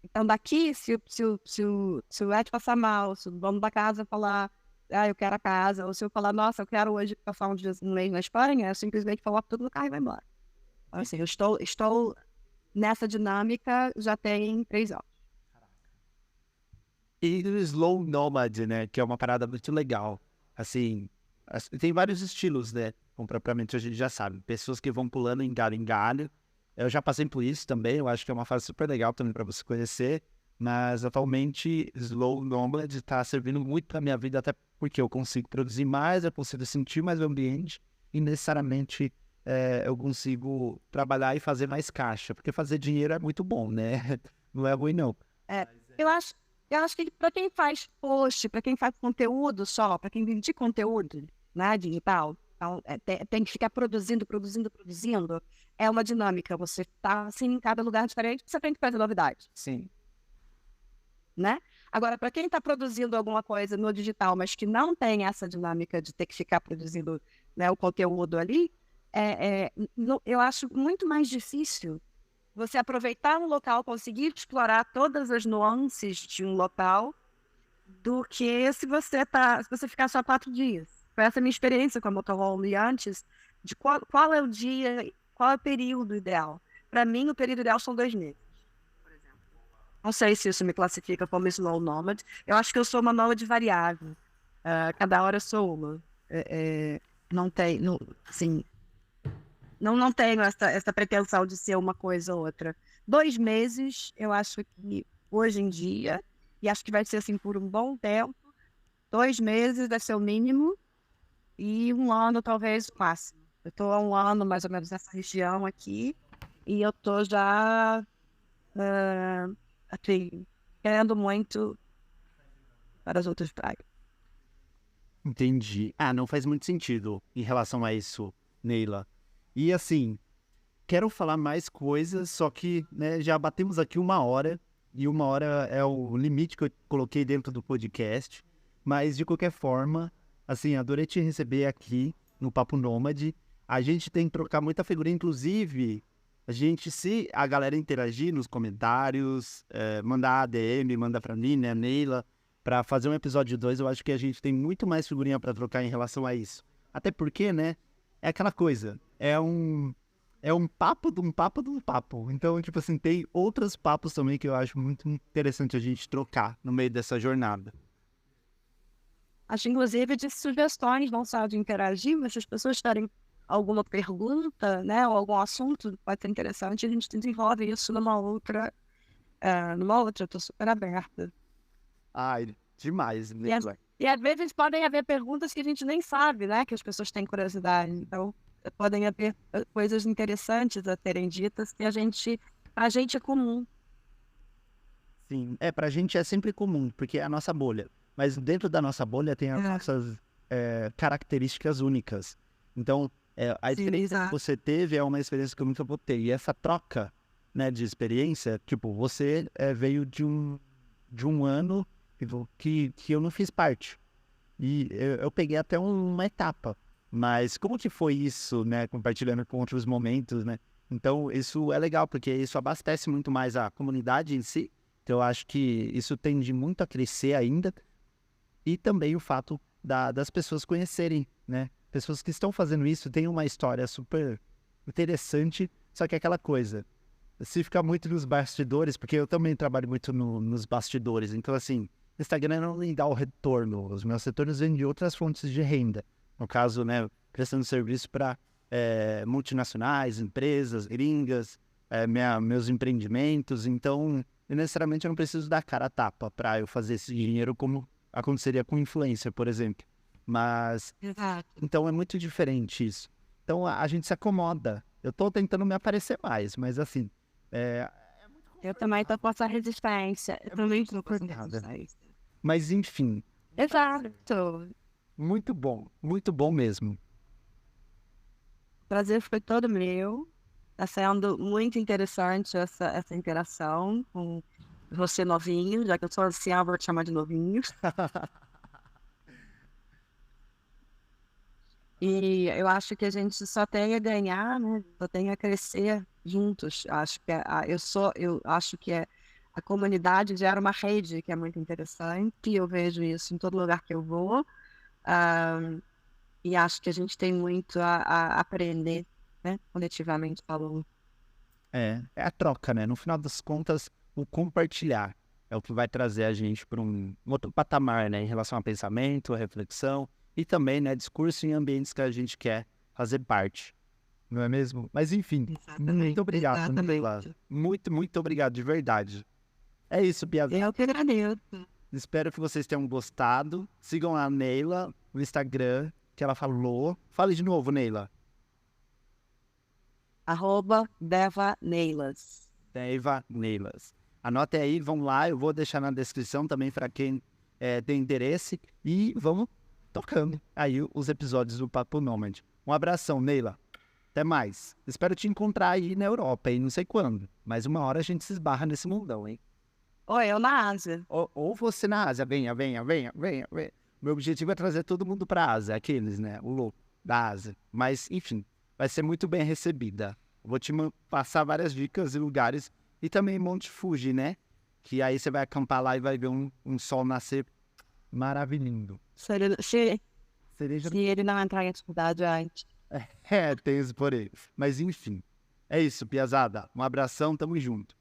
Então, daqui, se o Ed passar mal, se o dono da casa falar, eu quero a casa, ou se eu falar, nossa, eu quero hoje passar um mês na Espanha, eu simplesmente coloco tudo no carro e vai embora. Então, assim, eu estou nessa dinâmica já tem 3 anos. E o Slow Nomad, né? Que é uma parada muito legal. Assim, tem vários estilos, né? Como propriamente a gente já sabe. Pessoas que vão pulando em galho em galho. Eu já passei por isso também. Eu acho que é uma fase super legal também para você conhecer. Mas atualmente, Slow Nomad está servindo muito para minha vida, até porque eu consigo produzir mais, eu consigo sentir mais o ambiente e necessariamente eu consigo trabalhar e fazer mais caixa. Porque fazer dinheiro é muito bom, né? Não é ruim, não. Eu acho que para quem faz post, para quem faz conteúdo só, para quem vive de conteúdo, né, digital, então, tem que ficar produzindo. É uma dinâmica. Você está assim, em cada lugar diferente, você tem que fazer novidade. Sim. Né? Agora, para quem está produzindo alguma coisa no digital, mas que não tem essa dinâmica de ter que ficar produzindo, né, o conteúdo ali, eu acho muito mais difícil você aproveitar um local, conseguir explorar todas as nuances de um local, do que se você ficar só 4 dias. foi essa minha experiência com a motorhome antes, de qual é o dia, qual é o período ideal. Para mim, o período ideal são 2 meses, por exemplo. Não sei se isso me classifica como slow nomad. Eu acho que eu sou uma nômade variável. Cada hora eu sou uma. Não tem, não, assim, não tenho essa pretensão de ser uma coisa ou outra. 2 meses, eu acho que hoje em dia, e acho que vai ser assim por um bom tempo, 2 meses deve ser o mínimo, e 1 ano talvez o máximo. Eu estou há 1 ano mais ou menos nessa região aqui, e eu estou já, assim, querendo muito para as outras praias. Entendi. Não faz muito sentido em relação a isso, Neila. E assim, quero falar mais coisas, só que, né, já batemos aqui 1 hora, e 1 hora é o limite que eu coloquei dentro do podcast. Mas, de qualquer forma, assim, adorei te receber aqui no Papo Nômade. A gente tem que trocar muita figurinha, inclusive, se a galera interagir nos comentários, mandar ADM, manda pra mim, né, Neila, pra fazer um episódio 2, eu acho que a gente tem muito mais figurinha pra trocar em relação a isso. Até porque, né, é aquela coisa, é um papo de um papo de um papo. Então, tipo assim, tem outros papos também que eu acho muito interessante a gente trocar no meio dessa jornada. Acho, inclusive, de sugestões, não só de interagir, mas se as pessoas tiverem alguma pergunta, né, ou algum assunto pode ser interessante, a gente desenvolve isso numa outra, eu tô super aberta. Ai, demais, Neila. E às vezes podem haver perguntas que a gente nem sabe, né, que as pessoas têm curiosidade. Então, podem haver coisas interessantes a serem ditas que a gente é comum. Sim, pra gente é sempre comum, porque é a nossa bolha. Mas dentro da nossa bolha tem as nossas características únicas. Então, a experiência que você teve é uma experiência que eu nunca vou ter. E essa troca, né, de experiência, tipo, você veio de um ano que eu não fiz parte. E eu peguei até uma etapa. Mas como que foi isso, né, compartilhando com outros momentos, né? Então, isso é legal, porque isso abastece muito mais a comunidade em si. Então, eu acho que isso tende muito a crescer ainda. E também o fato das pessoas conhecerem, né? Pessoas que estão fazendo isso têm uma história super interessante, só que é aquela coisa, se ficar muito nos bastidores, porque eu também trabalho muito nos bastidores, então assim, o Instagram não me dá o retorno, os meus retornos vêm de outras fontes de renda, no caso, né, prestando serviço para multinacionais, empresas, gringas, meus empreendimentos, então, necessariamente eu não preciso dar cara a tapa para eu fazer esse dinheiro como aconteceria com influencer, por exemplo. Mas, então é muito diferente isso. Então a gente se acomoda. Eu tô tentando me aparecer mais, mas assim, eu também tô com essa resistência. Eu também tô com essa resistência. Mas enfim. Exato. Muito bom mesmo. O prazer foi todo meu. Tá sendo muito interessante essa interação com você novinho, já que eu sou anciã, vou te chamar de novinho. E eu acho que a gente só tem a ganhar, né? Só tem a crescer juntos. Acho que eu acho que a comunidade gera uma rede que é muito interessante. E eu vejo isso em todo lugar que eu vou. E acho que a gente tem muito a aprender, né? Coletivamente falando. É a troca, né? No final das contas, o compartilhar é o que vai trazer a gente para um outro patamar, né? Em relação a pensamento, a reflexão e também, né, discurso em ambientes que a gente quer fazer parte. Não é mesmo? Mas enfim, muito obrigado, Neila. Muito obrigado, de verdade. É isso, Piazza. Eu que agradeço. Espero que vocês tenham gostado. Sigam a Neila no Instagram, que ela falou. Fale de novo, Neila. @DevaNeilas. DevaNeilas. Anotem aí, vão lá. Eu vou deixar na descrição também para quem tem interesse. E vamos tocando aí os episódios do Papo Nômade. Um abração, Neila. Até mais. Espero te encontrar aí na Europa, aí não sei quando. Mas uma hora a gente se esbarra nesse mundão, hein? Ou eu na Ásia. Ou você na Ásia. Venha. Meu objetivo é trazer todo mundo pra Ásia, aqueles, né? O louco da Ásia. Mas, enfim, vai ser muito bem recebida. Vou te passar várias dicas e lugares. E também Monte Fuji, né? Que aí você vai acampar lá e vai ver um sol nascer maravilhoso. Cereja... Se ele não entrar em atividade antes. É, tem esse porém. Mas enfim, é isso, piazada. Um abração, tamo junto.